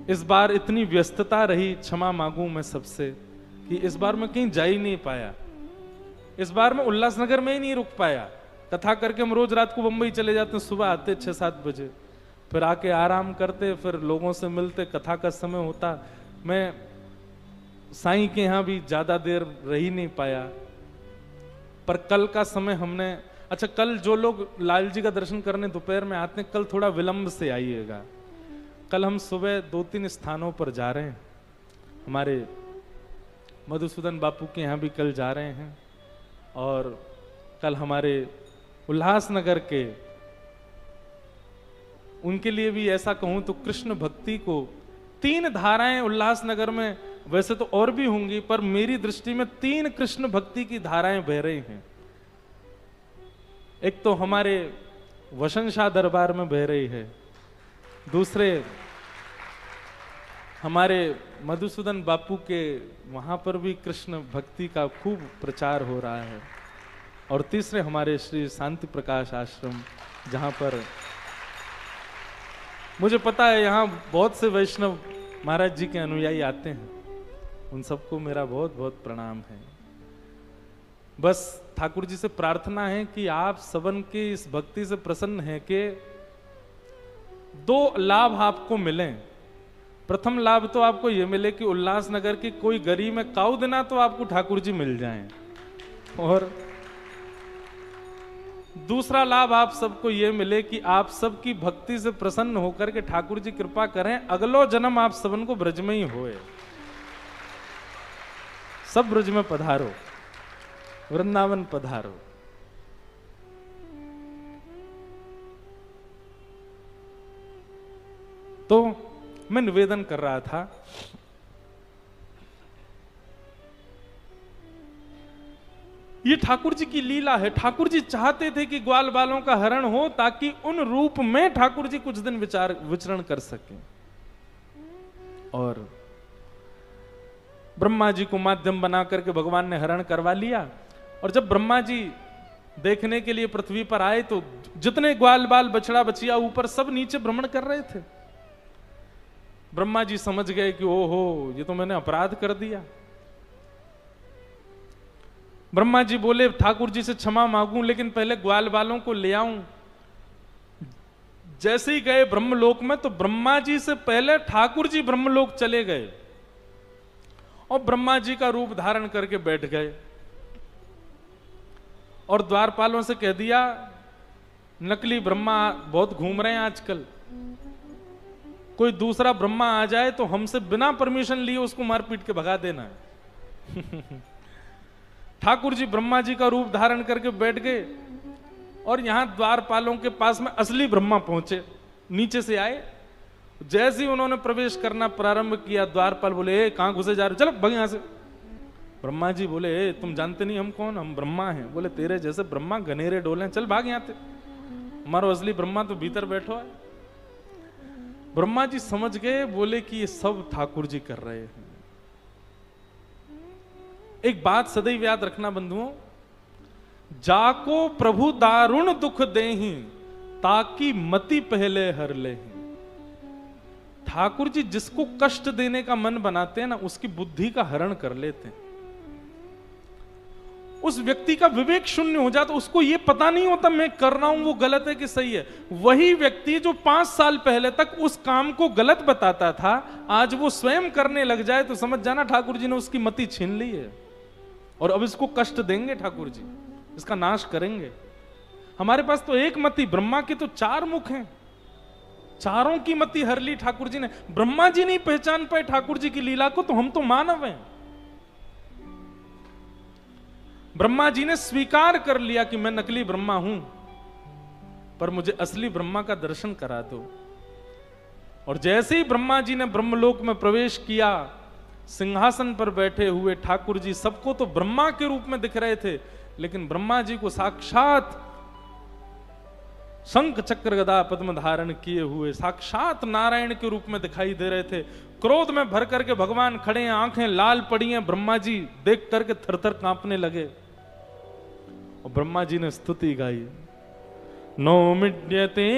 इस बार इतनी व्यस्तता रही, क्षमा मांगू मैं सबसे कि इस बार मैं कहीं जा ही नहीं पाया। इस बार मैं उल्लासनगर में ही नहीं रुक पाया। कथा करके हम रोज रात को बंबई चले जाते हैं, सुबह आते 6-7 बजे, फिर आके आराम करते, फिर लोगों से मिलते, कथा का समय होता। मैं साईं के यहाँ भी ज्यादा देर रही नहीं पाया। पर कल का समय हमने, अच्छा, कल जो लोग लाल जी का दर्शन करने दोपहर में आते हैं, कल थोड़ा विलंब से आइएगा। कल हम सुबह 2-3 स्थानों पर जा रहे हैं। हमारे मधुसूदन बापू के यहाँ भी कल जा रहे हैं और कल हमारे उल्लासनगर के, उनके लिए भी ऐसा कहूं तो कृष्ण भक्ति को 3 धाराएं उल्लासनगर में, वैसे तो और भी होंगी पर मेरी दृष्टि में 3 कृष्ण भक्ति की धाराएं बह रही हैं। एक तो हमारे वसन शाह दरबार में बह रही है, दूसरे हमारे मधुसूदन बापू के वहां पर भी कृष्ण भक्ति का खूब प्रचार हो रहा है, और तीसरे हमारे श्री शांति प्रकाश आश्रम, जहां पर मुझे पता है यहाँ बहुत से वैष्णव महाराज जी के अनुयायी आते हैं। उन सबको मेरा बहुत बहुत प्रणाम है। बस ठाकुर जी से प्रार्थना है कि आप सबन की इस भक्ति से प्रसन्न हैं कि 2 लाभ आपको मिलें। प्रथम लाभ तो आपको यह मिले कि उल्लासनगर की कोई गली में काऊ देना तो आपको ठाकुर जी मिल जाएं। और दूसरा लाभ आप सबको ये मिले कि आप सबकी भक्ति से प्रसन्न होकर के ठाकुर जी कृपा करें, अगलो जन्म आप सबन को ब्रज में ही होए, सब ब्रज में पधारो, वृंदावन पधारो। तो मैं निवेदन कर रहा था, ये ठाकुर जी की लीला है। ठाकुर जी चाहते थे कि ग्वाल बालों का हरण हो ताकि उन रूप में ठाकुर जी कुछ दिन विचरण कर सकें। और ब्रह्मा जी को माध्यम बना करके भगवान ने हरण करवा लिया। और जब ब्रह्मा जी देखने के लिए पृथ्वी पर आए तो जितने ग्वाल बाल बछड़ा बछिया ऊपर सब नीचे भ्रमण कर रहे थे। ब्रह्मा जी समझ गए कि ओहो, ये तो मैंने अपराध कर दिया। ब्रह्मा जी बोले ठाकुर जी से क्षमा मांगूं, लेकिन पहले ग्वाल बालों को ले आऊं। जैसे ही गए ब्रह्मलोक में तो ब्रह्मा जी से पहले ठाकुर जी ब्रह्मलोक चले गए और ब्रह्मा जी का रूप धारण करके बैठ गए और द्वारपालों से कह दिया, नकली ब्रह्मा बहुत घूम रहे हैं आजकल, कोई दूसरा ब्रह्मा आ जाए तो हमसे बिना परमिशन लिए उसको मार पीट के भगा देना है। ठाकुर जी ब्रह्मा जी का रूप धारण करके बैठ गए और यहां द्वारपालों के पास में असली ब्रह्मा पहुंचे, नीचे से आए। जैसे ही उन्होंने प्रवेश करना प्रारंभ किया, द्वारपाल बोले ए कहां घुसे जा रहे हो, चलो भाग यहां से। ब्रह्मा जी बोले ए तुम जानते नहीं हम कौन, हम ब्रह्मा हैं। बोले तेरे जैसे ब्रह्मा घनेरे डोले, चल भाग यहां से, हमारा असली ब्रह्मा तो भीतर बैठो है। ब्रह्मा जी समझ गए, बोले कि ये सब ठाकुर जी कर रहे हैं। एक बात सदैव याद रखना बंधुओं, जाको प्रभु दारुण दुख देहि ताकि मति पहले हर ले। ठाकुर जी जिसको कष्ट देने का मन बनाते हैं ना, उसकी बुद्धि का हरण कर लेते हैं। उस व्यक्ति का विवेक शून्य हो जाता, उसको ये पता नहीं होता मैं कर रहा हूं वो गलत है कि सही है। वही व्यक्ति जो 5 साल पहले तक उस काम को गलत बताता था, आज वो स्वयं करने लग जाए तो समझ जाना ठाकुर जी ने उसकी मति छीन ली है और अब इसको कष्ट देंगे ठाकुर जी, इसका नाश करेंगे। हमारे पास तो एक मति, ब्रह्मा के तो 4 मुख हैं, चारों की मति हर ली ठाकुर जी ने। ब्रह्मा जी नहीं पहचान पाए ठाकुर जी की लीला को, तो हम तो मानव हैं। ब्रह्मा जी ने स्वीकार कर लिया कि मैं नकली ब्रह्मा हूं, पर मुझे असली ब्रह्मा का दर्शन करा दो। और जैसे ही ब्रह्मा जी ने ब्रह्मलोक में प्रवेश किया, सिंहासन पर बैठे हुए ठाकुर जी सबको तो ब्रह्मा के रूप में दिख रहे थे, लेकिन ब्रह्मा जी को साक्षात शंख चक्र गदा पद्म धारण किए हुए साक्षात नारायण के रूप में दिखाई दे रहे थे। क्रोध में भर करके भगवान खड़े हैं, आंखें लाल पड़ी हैं। ब्रह्मा जी देख करके थरथर कांपने लगे और ब्रह्मा जी ने स्तुति गाई, नौमिड्यते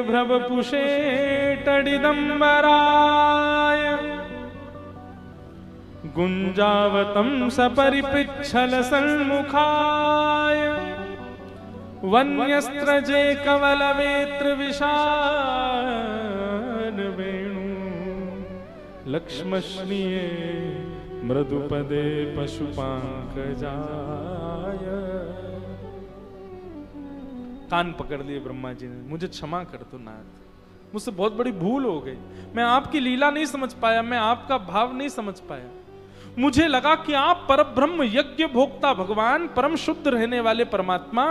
भ्रवपुषे टडिदंबराय गुंजावतम सपरिपिच्छल सन्मुखाय वन्यस्त्रजे कवलवेत्र विशान वेणु लक्ष्मश्निये मृदुपदे पशुपांकजाय। कान पकड़ लिए ब्रह्मा जी ने, मुझे क्षमा कर दो नाथ, मुझसे बहुत बड़ी भूल हो गई, मैं आपकी लीला नहीं समझ पाया, मैं आपका भाव नहीं समझ पाया। मुझे लगा कि आप परब्रह्म यज्ञ भोक्ता भगवान, परम शुद्ध रहने वाले परमात्मा,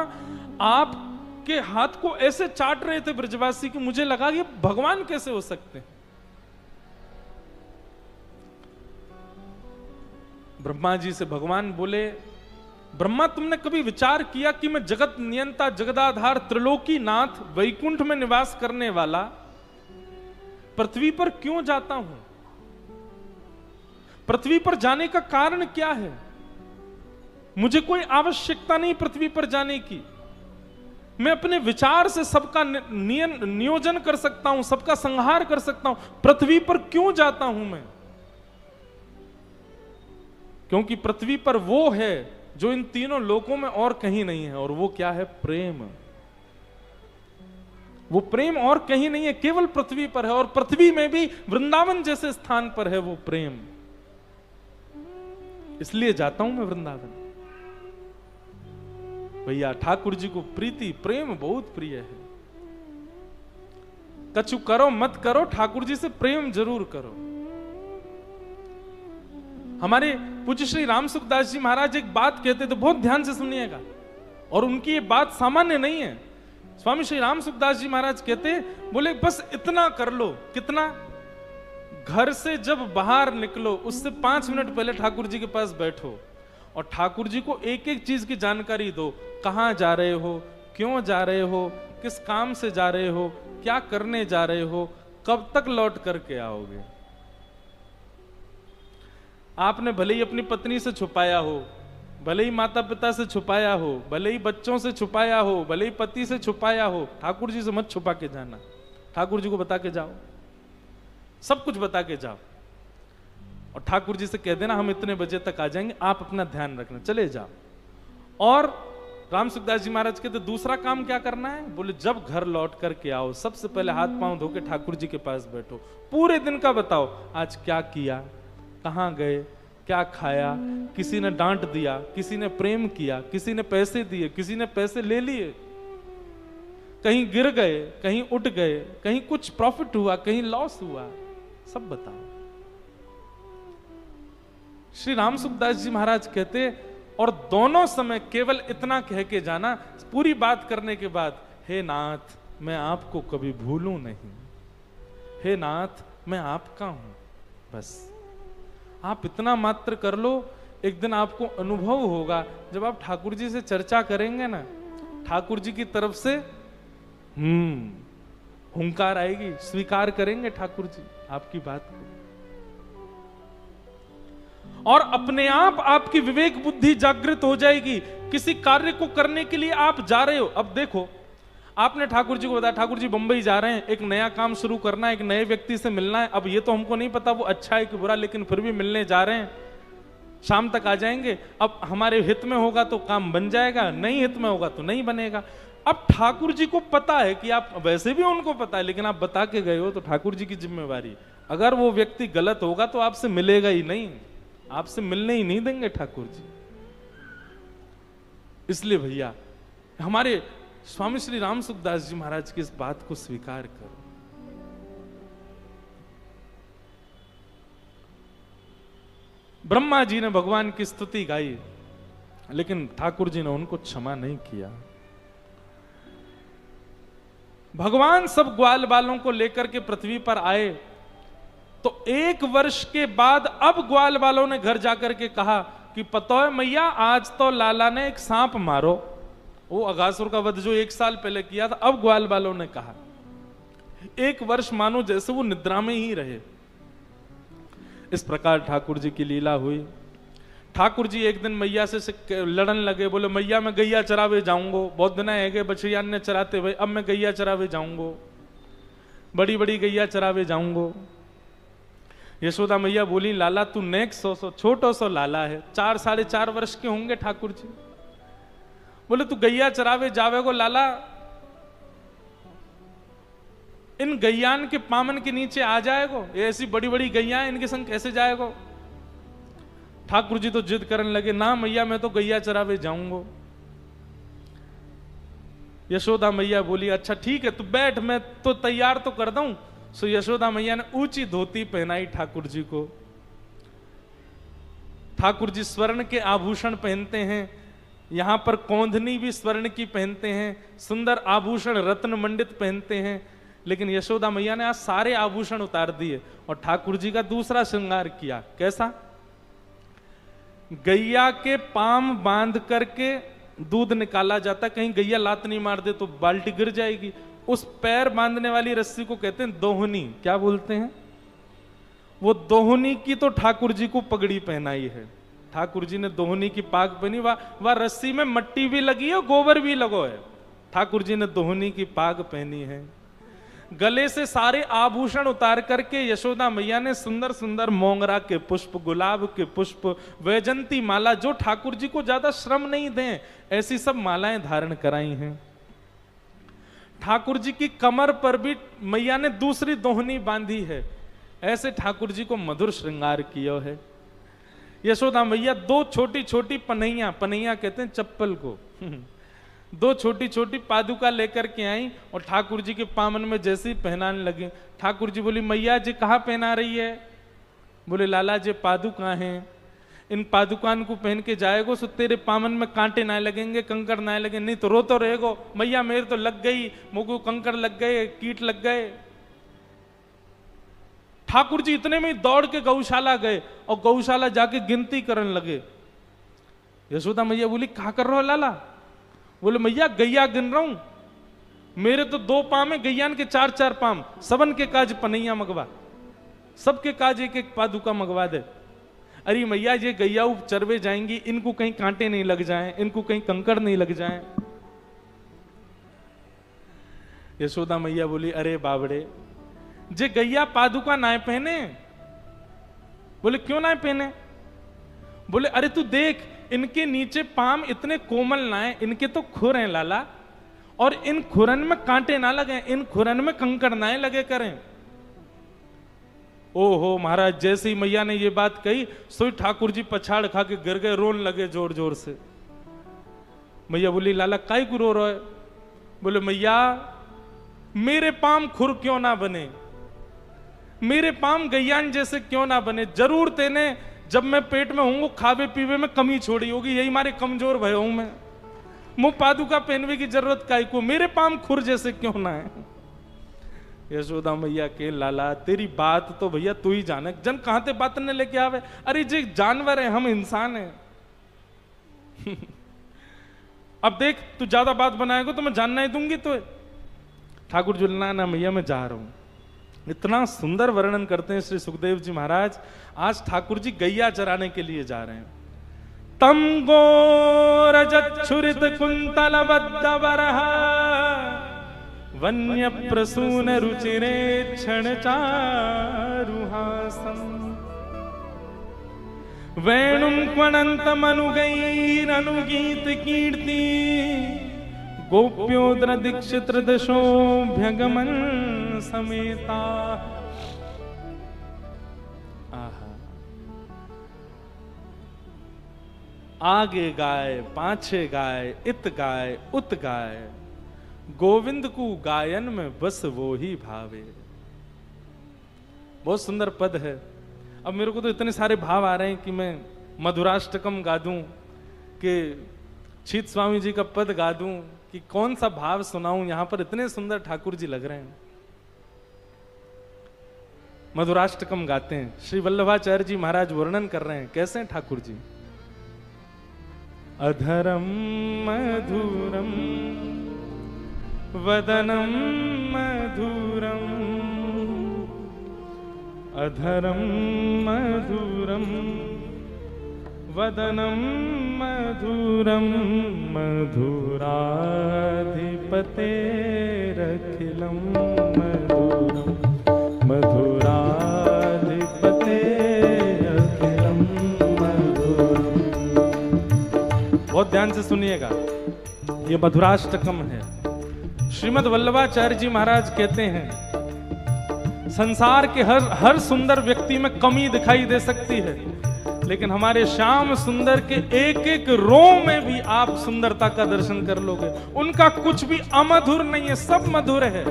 आपके हाथ को ऐसे चाट रहे थे ब्रजवासी कि मुझे लगा ये भगवान कैसे हो सकते हैं। ब्रह्मा जी से भगवान बोले, ब्रह्मा तुमने कभी विचार किया कि मैं जगत नियंता जगदाधार त्रिलोकी नाथ वैकुंठ में निवास करने वाला पृथ्वी पर क्यों जाता हूं? पृथ्वी पर जाने का कारण क्या है? मुझे कोई आवश्यकता नहीं पृथ्वी पर जाने की, मैं अपने विचार से सबका नियोजन कर सकता हूं, सबका संहार कर सकता हूं। पृथ्वी पर क्यों जाता हूं मैं? क्योंकि पृथ्वी पर वो है जो इन तीनों लोकों में और कहीं नहीं है, और वो क्या है? प्रेम। वो प्रेम और कहीं नहीं है, केवल पृथ्वी पर है, और पृथ्वी में भी वृंदावन जैसे स्थान पर है वो प्रेम। इसलिए जाता हूं मैं वृंदावन। भैया ठाकुर जी को प्रीति प्रेम बहुत प्रिय है। कछु करो मत करो, ठाकुर जी से प्रेम जरूर करो। हमारे पूज्य श्री राम सुखदास जी महाराज एक बात कहते थे, बहुत ध्यान से सुनिएगा, और उनकी ये बात सामान्य नहीं है। स्वामी श्री राम सुखदास जी महाराज कहते, बोले बस इतना कर लो। कितना? घर से जब बाहर निकलो उससे 5 मिनट पहले ठाकुर जी के पास बैठो और ठाकुर जी को एक एक चीज की जानकारी दो। कहां जा रहे हो, क्यों जा रहे हो, किस काम से जा रहे हो, क्या करने जा रहे हो, कब तक लौट करके आओगे। आपने भले ही अपनी पत्नी से छुपाया हो, भले ही माता पिता से छुपाया हो, भले ही बच्चों से छुपाया हो, भले ही पति से छुपाया हो, ठाकुर जी से मत छुपा के जाना। ठाकुर जी को बता के जाओ, सब कुछ बता के जाओ, और ठाकुर जी से कह देना हम इतने बजे तक आ जाएंगे, आप अपना ध्यान रखना, चले जाओ। और राम सुखदास जी महाराज कहते दूसरा काम क्या करना है, बोले जब घर लौट करके आओ सबसे पहले हाथ पांव धो के ठाकुर जी के पास बैठो, पूरे दिन का बताओ, आज क्या किया, कहां गए, क्या खाया, किसी ने डांट दिया, किसी ने प्रेम किया, किसी ने पैसे दिए, किसी ने पैसे ले लिए, कहीं गिर गए, कहीं उठ गए, कहीं कुछ प्रॉफिट हुआ, कहीं लॉस हुआ, सब बताओ। श्री राम सुखदास जी महाराज कहते, और दोनों समय केवल इतना कह के जाना, पूरी बात करने के बाद, हे नाथ मैं आपको कभी भूलूं नहीं, हे नाथ मैं आपका हूं, बस आप इतना मात्र कर लो। एक दिन आपको अनुभव होगा, जब आप ठाकुर जी से चर्चा करेंगे ना, ठाकुर जी की तरफ से हुंकार आएगी, स्वीकार करेंगे ठाकुर जी आपकी बात को, और अपने आप आपकी विवेक बुद्धि जागृत हो जाएगी। किसी कार्य को करने के लिए आप जा रहे हो, अब देखो आपने ठाकुर जी को बताया, ठाकुर जी बंबई जा रहे हैं, एक नया काम शुरू करना है, एक नए व्यक्ति से मिलना है। अब ये तो हमको नहीं पता वो अच्छा है कि बुरा, लेकिन फिर भी मिलने जा रहे हैं, शाम तक आ जाएंगे। अब हमारे हित में होगा तो काम बन जाएगा, नहीं हित में होगा तो नहीं बनेगा। अब ठाकुर जी को पता है कि आप, वैसे भी उनको पता है, लेकिन आप बता के गए हो तो ठाकुर जी की जिम्मेवारी। अगर वो व्यक्ति गलत होगा तो आपसे मिलेगा ही नहीं, आपसे मिलने ही नहीं देंगे ठाकुर जी। इसलिए भैया हमारे स्वामी श्री राम सुखदास जी महाराज की इस बात को स्वीकार करो। ब्रह्मा जी ने भगवान की स्तुति गाई, लेकिन ठाकुर जी ने उनको क्षमा नहीं किया। भगवान सब ग्वाल बालों को लेकर के पृथ्वी पर आए तो 1 वर्ष के बाद अब ग्वाल बालों ने घर जाकर के कहा कि पतो है मैया, आज तो लाला ने एक सांप मारो, वो अगासुर का वध जो 1 साल पहले किया था। अब ग्वाल बालों ने कहा, 1 वर्ष मानो जैसे वो निद्रा में ही रहे। इस प्रकार ठाकुर जी की लीला हुई। ठाकुर जी एक दिन मैया से लड़न लगे, बोले मैया मैं गैया चरावे जाऊंगो, बहुत दिन है गए बछड़िया ने चराते हुए, अब मैं गैया चरावे जाऊंगो, बड़ी बड़ी गैया चरावे जाऊंगो। यशोदा मैया बोली लाला तू नेक सो छोटो सो लाला है, 4 साढ़े 4 वर्ष के होंगे ठाकुर जी। बोले तू गैया चरावे जावे को लाला, इन गैयान के पामन के नीचे आ जाएगो, ये ऐसी बड़ी बड़ी गैया इनके संग कैसे जाएगो। ठाकुर जी तो जिद करने लगे, ना मैया मैं तो गैया चरावे जाऊंगो। यशोदा मैया बोली अच्छा ठीक है तू बैठ, मैं तो तैयार तो कर दूं। सो यशोदा मैया ने ऊंची धोती पहनाई ठाकुर जी को। ठाकुर जी स्वर्ण के आभूषण पहनते हैं, यहां पर कौंधनी भी स्वर्ण की पहनते हैं, सुंदर आभूषण रत्न मंडित पहनते हैं। लेकिन यशोदा मैया ने आज सारे आभूषण उतार दिए और ठाकुर जी का दूसरा श्रृंगार किया। कैसा? गैया के पाम बांध करके दूध निकाला जाता, कहीं गैया लात नहीं मार दे तो बाल्टी गिर जाएगी। उस पैर बांधने वाली रस्सी को कहते हैं दोहनी। क्या बोलते हैं? वो दोहनी की तो ठाकुर जी को पगड़ी पहनाई है। ठाकुर जी ने दोहनी की पाग पहनी, वह रस्सी में मट्टी भी लगी है, गोबर भी लगो है। ठाकुर जी ने दोहनी की पाग पहनी है। गले से सारे आभूषण उतार करके यशोदा मैया ने सुंदर सुंदर मोंगरा के पुष्प, गुलाब के पुष्प, वैजंती माला, जो ठाकुर जी को ज्यादा श्रम नहीं दें ऐसी सब मालाएं धारण कराई हैं। ठाकुर जी की कमर पर भी मैया ने दूसरी दोहनी बांधी है। ऐसे ठाकुर जी को मधुर श्रृंगार किया है। यशोदा मैया 2 छोटी छोटी पनैया, पनैया कहते हैं चप्पल को, 2 छोटी छोटी पादुका लेकर के आई और ठाकुर जी के पामन में जैसे ही पहनाने लगे। ठाकुर जी बोली, मैया जी कहाँ पहना रही है? बोले, लाला जी पादुका हैं, इन पादुकान को पहन के जाएगो सो तेरे पामन में कांटे ना लगेंगे, कंकड़ ना लगेंगे, नहीं तो रोतो रहेगो, मैया मेरे तो लग गई, मुझको कंकड़ लग गए, कीट लग गए। ठाकुर जी इतने में दौड़ के गौशाला गए और गौशाला जाके गिनती करने लगे। यशोदा मैया बोली, कहा कर रहे हो लाला? बोले, मैया गैया गिन रहा हूं, मेरे तो 2 पाम है, गैयान के 4-4 पाम, सबन के काज पनैया मंगवा, सबके काज 1-1 पादुका मंगवा दे। अरे मैया ये गैया चरवे जाएंगी, इनको कहीं कांटे नहीं लग जाएं, इनको कहीं कंकड़ नहीं लग जाएं। यशोदा मैया बोली, अरे बाबड़े, जे गैया पादुका ना पहने। बोले, क्यों ना पहने? बोले, अरे तू देख, इनके नीचे पाम इतने कोमल ना है, इनके तो खुर हैं लाला, और इन खुरन में कांटे ना लगे, इन खुरन में कंकड़ ना लगे करें। ओहो महाराज, जैसे ही मैया ने ये बात कही सोई ठाकुर जी पछाड़ खा के गिर गए, रोन लगे जोर जोर से। मैया बोली, लाला काहे को रो रहा है? बोले, मैया मेरे पाम खुर क्यों ना बने, मेरे पाम गैयान जैसे क्यों ना बने? जरूर तेने जब मैं पेट में हूँ खावे पीवे में कमी छोड़ी होगी, यही मारे कमजोर भय हूं मैं, मुंह पादुका पहनने की जरूरत काहे को, मेरे पाम खुर जैसे क्यों ना है? यशोदा मैया के, लाला तेरी बात तो भैया तू ही जाने, जन कहां ते बात ने लेके आवे। अरे जे जानवर है, हम इंसान है। अब देख, तू ज्यादा बात बनाएगा तो मैं जानना ही दूंगी तो। ठाकुर जी, ना मैया मैं जा रहा हूं। इतना सुंदर वर्णन करते हैं श्री सुखदेव जी महाराज। आज ठाकुर जी गैया चराने के लिए जा रहे हैं। तम गोरजच्छुरित कुंतल बद्ध बरहा वन्य प्रसून रुचिरे क्षण चारुहासम वेणुम क्वणंत मनुगैरनुगीत कीर्ति गोप्योद्र दीक्षित दशोभ्यगमन समेता। आगे गाय, पाछे गाय, इत गाय, उत गाय, गोविंद को गायन में बस वो ही भावे। बहुत सुंदर पद है। अब मेरे को तो इतने सारे भाव आ रहे हैं कि मैं मधुराष्टकम गा दूं, कि छीत स्वामी जी का पद गा दूं, कि कौन सा भाव सुनाऊं। यहां पर इतने सुंदर ठाकुर जी लग रहे हैं। मधुराष्टकम गाते हैं, श्री वल्लभाचार्य जी महाराज वर्णन कर रहे हैं कैसे हैं ठाकुर जी। अधरम मधुरम वदनम मधुरम, अधरम मधुरम वदनम मधुरम, मधुराधिपतेरखिलम मधुरम, मधुराधिपतेरखिलम मधुरम। बहुत ध्यान से सुनिएगा, ये मधुराष्टकम है। श्रीमद् वल्लभाचार्य जी महाराज कहते हैं, संसार के हर सुंदर व्यक्ति में कमी दिखाई दे सकती है, लेकिन हमारे श्याम सुंदर के एक एक रोम में भी आप सुंदरता का दर्शन कर लोगे। उनका कुछ भी अमधुर नहीं है, सब मधुर है।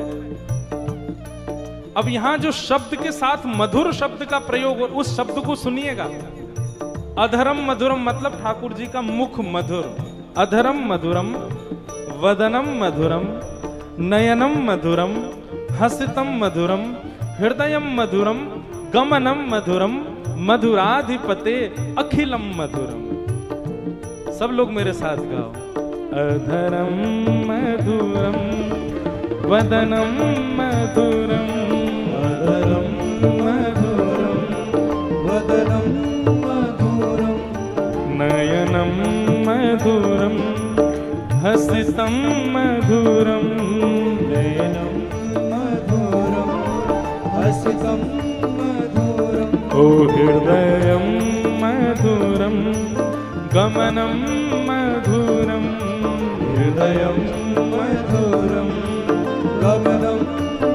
अब यहां जो शब्द के साथ मधुर शब्द का प्रयोग हो, उस शब्द को सुनिएगा। अधरम मधुरम मतलब ठाकुर जी का मुख मधुर। अधरम मधुरम, वदनम मधुरम, नयनम मधुरम, हसितम मधुरम, हृदयम मधुरम, गमनम मधुरम, मधुराधिपते अखिलम मधुरम। सब लोग मेरे साथ गाओ। अधरम मधुरम, वदनम मधुरम, अधरम मधुरम, वदनम मधुरम, नयनम मधुरम, हसितम मधुरम, नयनम मधुरम, हसितम मधुरम, ओ हृदयम मधुरम, गमनम मधुरम, हृदयम मधुरम, गमनम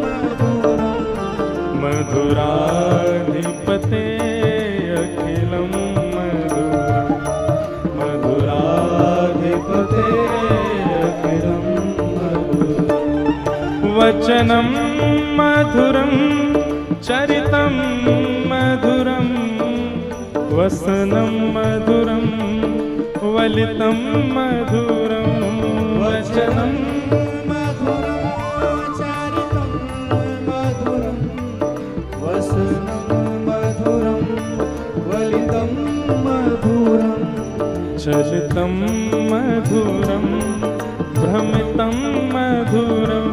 मधुरम, मधुराधिपते अखिलम मधुरम, मधुराधिपते अखिलम वचनं मधुरं चरितं मधुरं वसनं मधुरं वलितं मधुरं वचनं मधुरं चरितं मधुरं वसनं मधुरं वलितं मधुरं चरितं मधुरं भ्रमितं मधुरं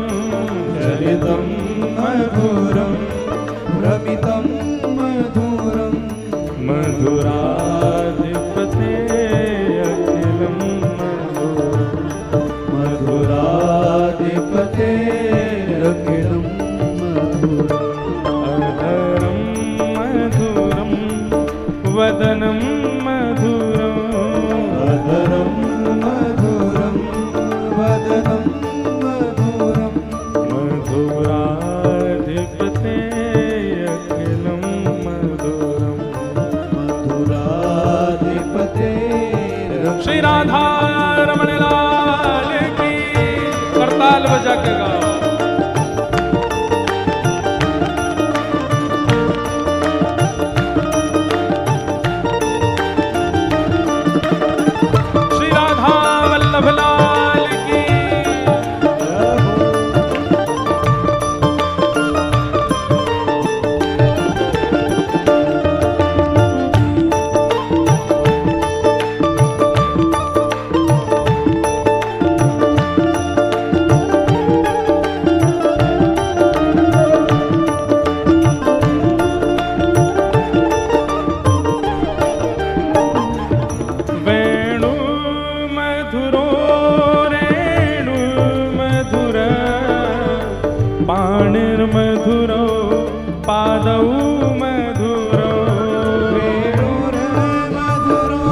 चरितं मधुरं भ्रमितं मधुरं मधुराधिपते अखिलं मधुरं मधुराधिपते अखिलं अधरं मधुरं वदनं मधुरम् अधरं मधुरं वदनं मधुरं मधुराधिपते अखिलं मधुरम् मधुराधिपते श्री राधा रमण लाल की करताल बजा के गाओ। श्री राधा वल्लभ लाल की वेणु मधुरो रेणु मधुर पाणिर्मधुरो पादौ मधुरो वेणुर्मधुरो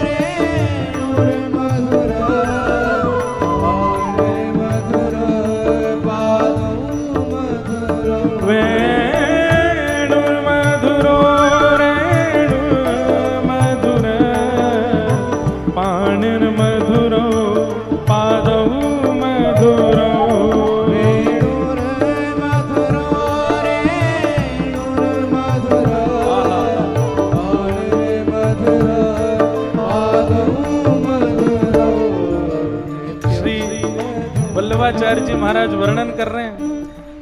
रेणुर्मधुरो पाणिर्मधुरो पादौ मधुरो वेणुर्मधुरो रेणुर्मधुर पाणिर्मधुरो पादौ मधुरो वेणुर्मधुरो रेणुर्मधुरो पाणिर्मधुरो पादौ मधुरो श्री वल्लभाचार्य जी महाराज वर्णन कर रहे हैं,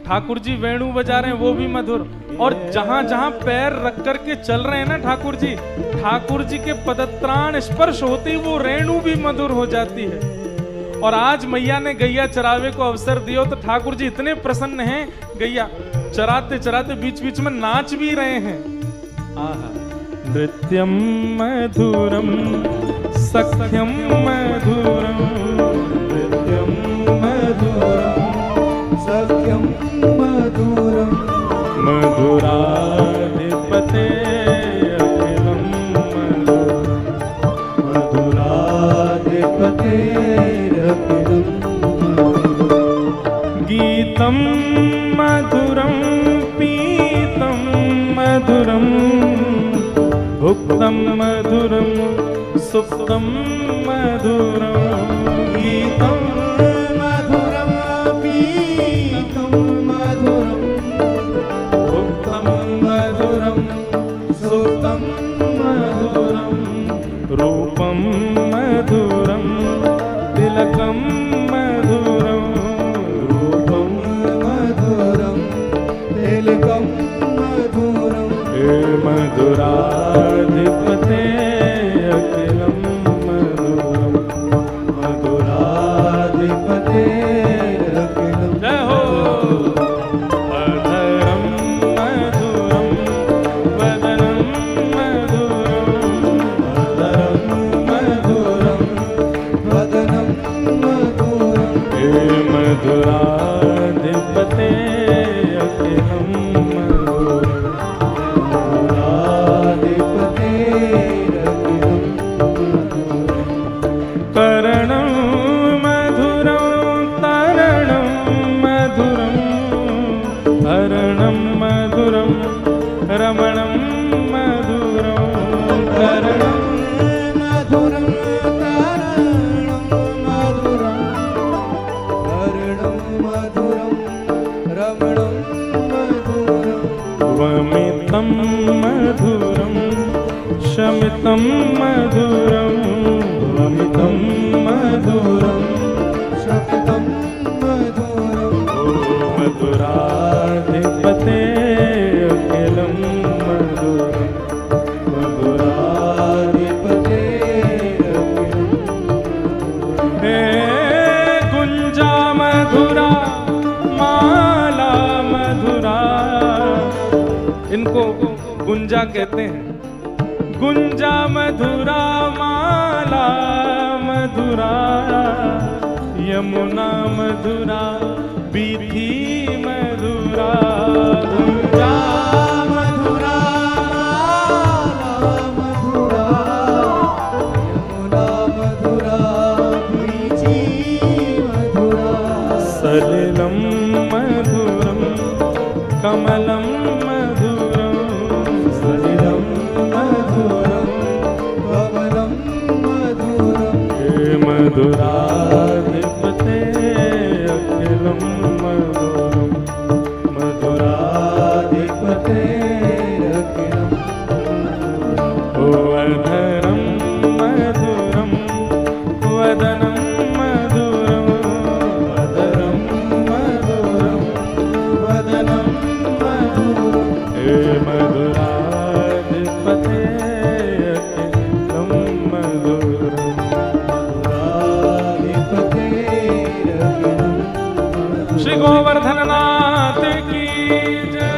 ठाकुर जी वेणु बजा रहे हैं वो भी मधुर, और जहां जहां पैर रख करके चल रहे हैं ना ठाकुर जी के पदत्राण स्पर्श होते ही वो रेणु भी मधुर हो जाती है। और आज मैया ने गैया चरावे को अवसर दियो तो ठाकुर जी इतने प्रसन्न हैं, गैया चराते चराते बीच बीच में नाच भी रहे हैं। आहा नृत्यम मधुरम सख्यम मधुरम नृत्यम मधुरम सख्यं मधुरं मधुराधिपते अखिलं मधुरम् मधुराधिपते अखिलं मधुरम् गीतं मधुरं पीतं मधुरं भुक्तं मधुरं सुप्तं मधुरं गीतं मधुरं पीतं मधुरं भुक्तं मधुरं सुप्तं मधुरं रूपं मधुरं तिलकं मधुरं रूपं मधुरं तिलकं मधुरं हे मधुराधिपते अखिलं मधुरम् मधुराधिपते अखिलं जय हो अधरं मधुरं वदनं मधुरम् अधरं मधुरं वदनं मधुरं गुंजा कहते हैं। गुंजा मधुरा माला मधुरा, यमुना मधुरा बीथी मधुरा। गुंजा मधुरा माला मधुरा, यमुना मधुरा बीथी मधुरा। सलिलम मधुरम कमलम मधुरम, सलिलम मधुरम कमलम मधुरम। हे मधुराधिपते अखिलम मधुरम, मधुराधिपते अखिलम ओ अधरम मधुरम वदनम मधुरम, मधुरम मधुरम वदनम मधुरम। हे मधुराधिपते अखिलम मधुरम। मधुराधिपते अखिलम श्री गोवर्धन नाथ की जय।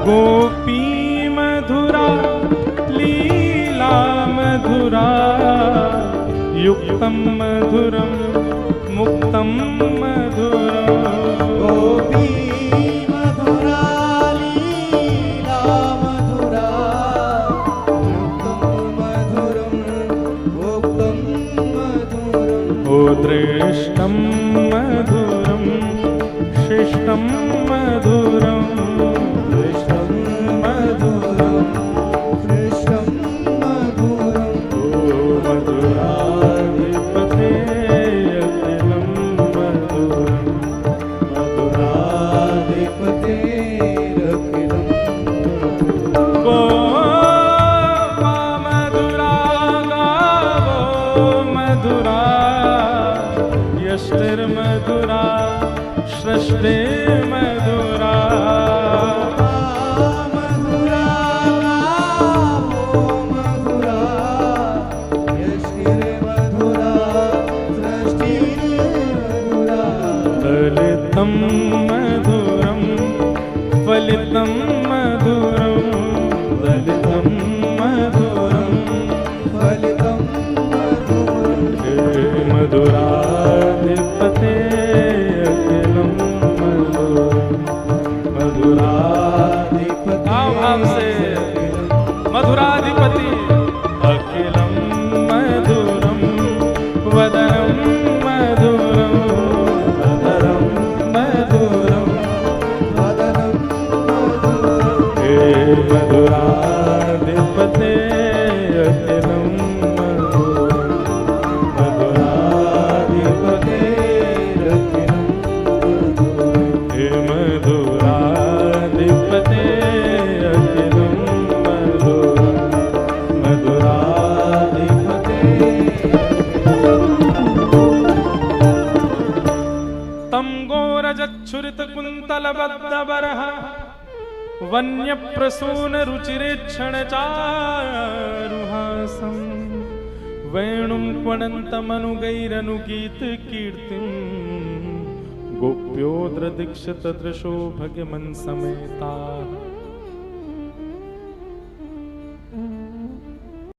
गोपी मधुरा लीला मधुरा, युक्तम मधुरम मुक्तम मधुरम। गोपी मधुरा लीला मधुरा, युक्तम मधुरम मुक्तम मधुरम। ओ दृष्टम मधुरम शिष्टम मधुरम, कृष्णं मधुरं कृष्णं मधुरं। ओ मधुराधिपते अखिलम मधुरम, मधुराधिपते अखिलं गोपा मधुरा गावो मधुरा, यष्टिर्मधुरा सृष्टि मधुरा। मधुरा गावो मधुरा, यष्टिर्मधुरा सृष्टिर्मधुरा। ललितं मधुरं फलितं मधुरं, ललितं मधुरं फलितं मधुरं। हे मधुराधिपते अखिलं मधुरं, मधुराधिपते भाव से मधुराधिपति अखिलं मधुरं वदनं मधुरं, वदनं मधुरं वदनं मधुरं। हे मधुराधिपते अखिलं मधुरं, मधुराधिपते अखिलं मधुरं। हे मधुराधिपते अखिलं मधुरं, मधुराधिपते तं गोरजच्छुरितकुन्तलबद्धबरः वन्यप्रसूनरुचिरेक्षणचारुहासं वेणुं क्वणन्तमनुगैरनुगीतकीर्तिं गोप्योद्रदीक्षितदृशो भगवन् समेताः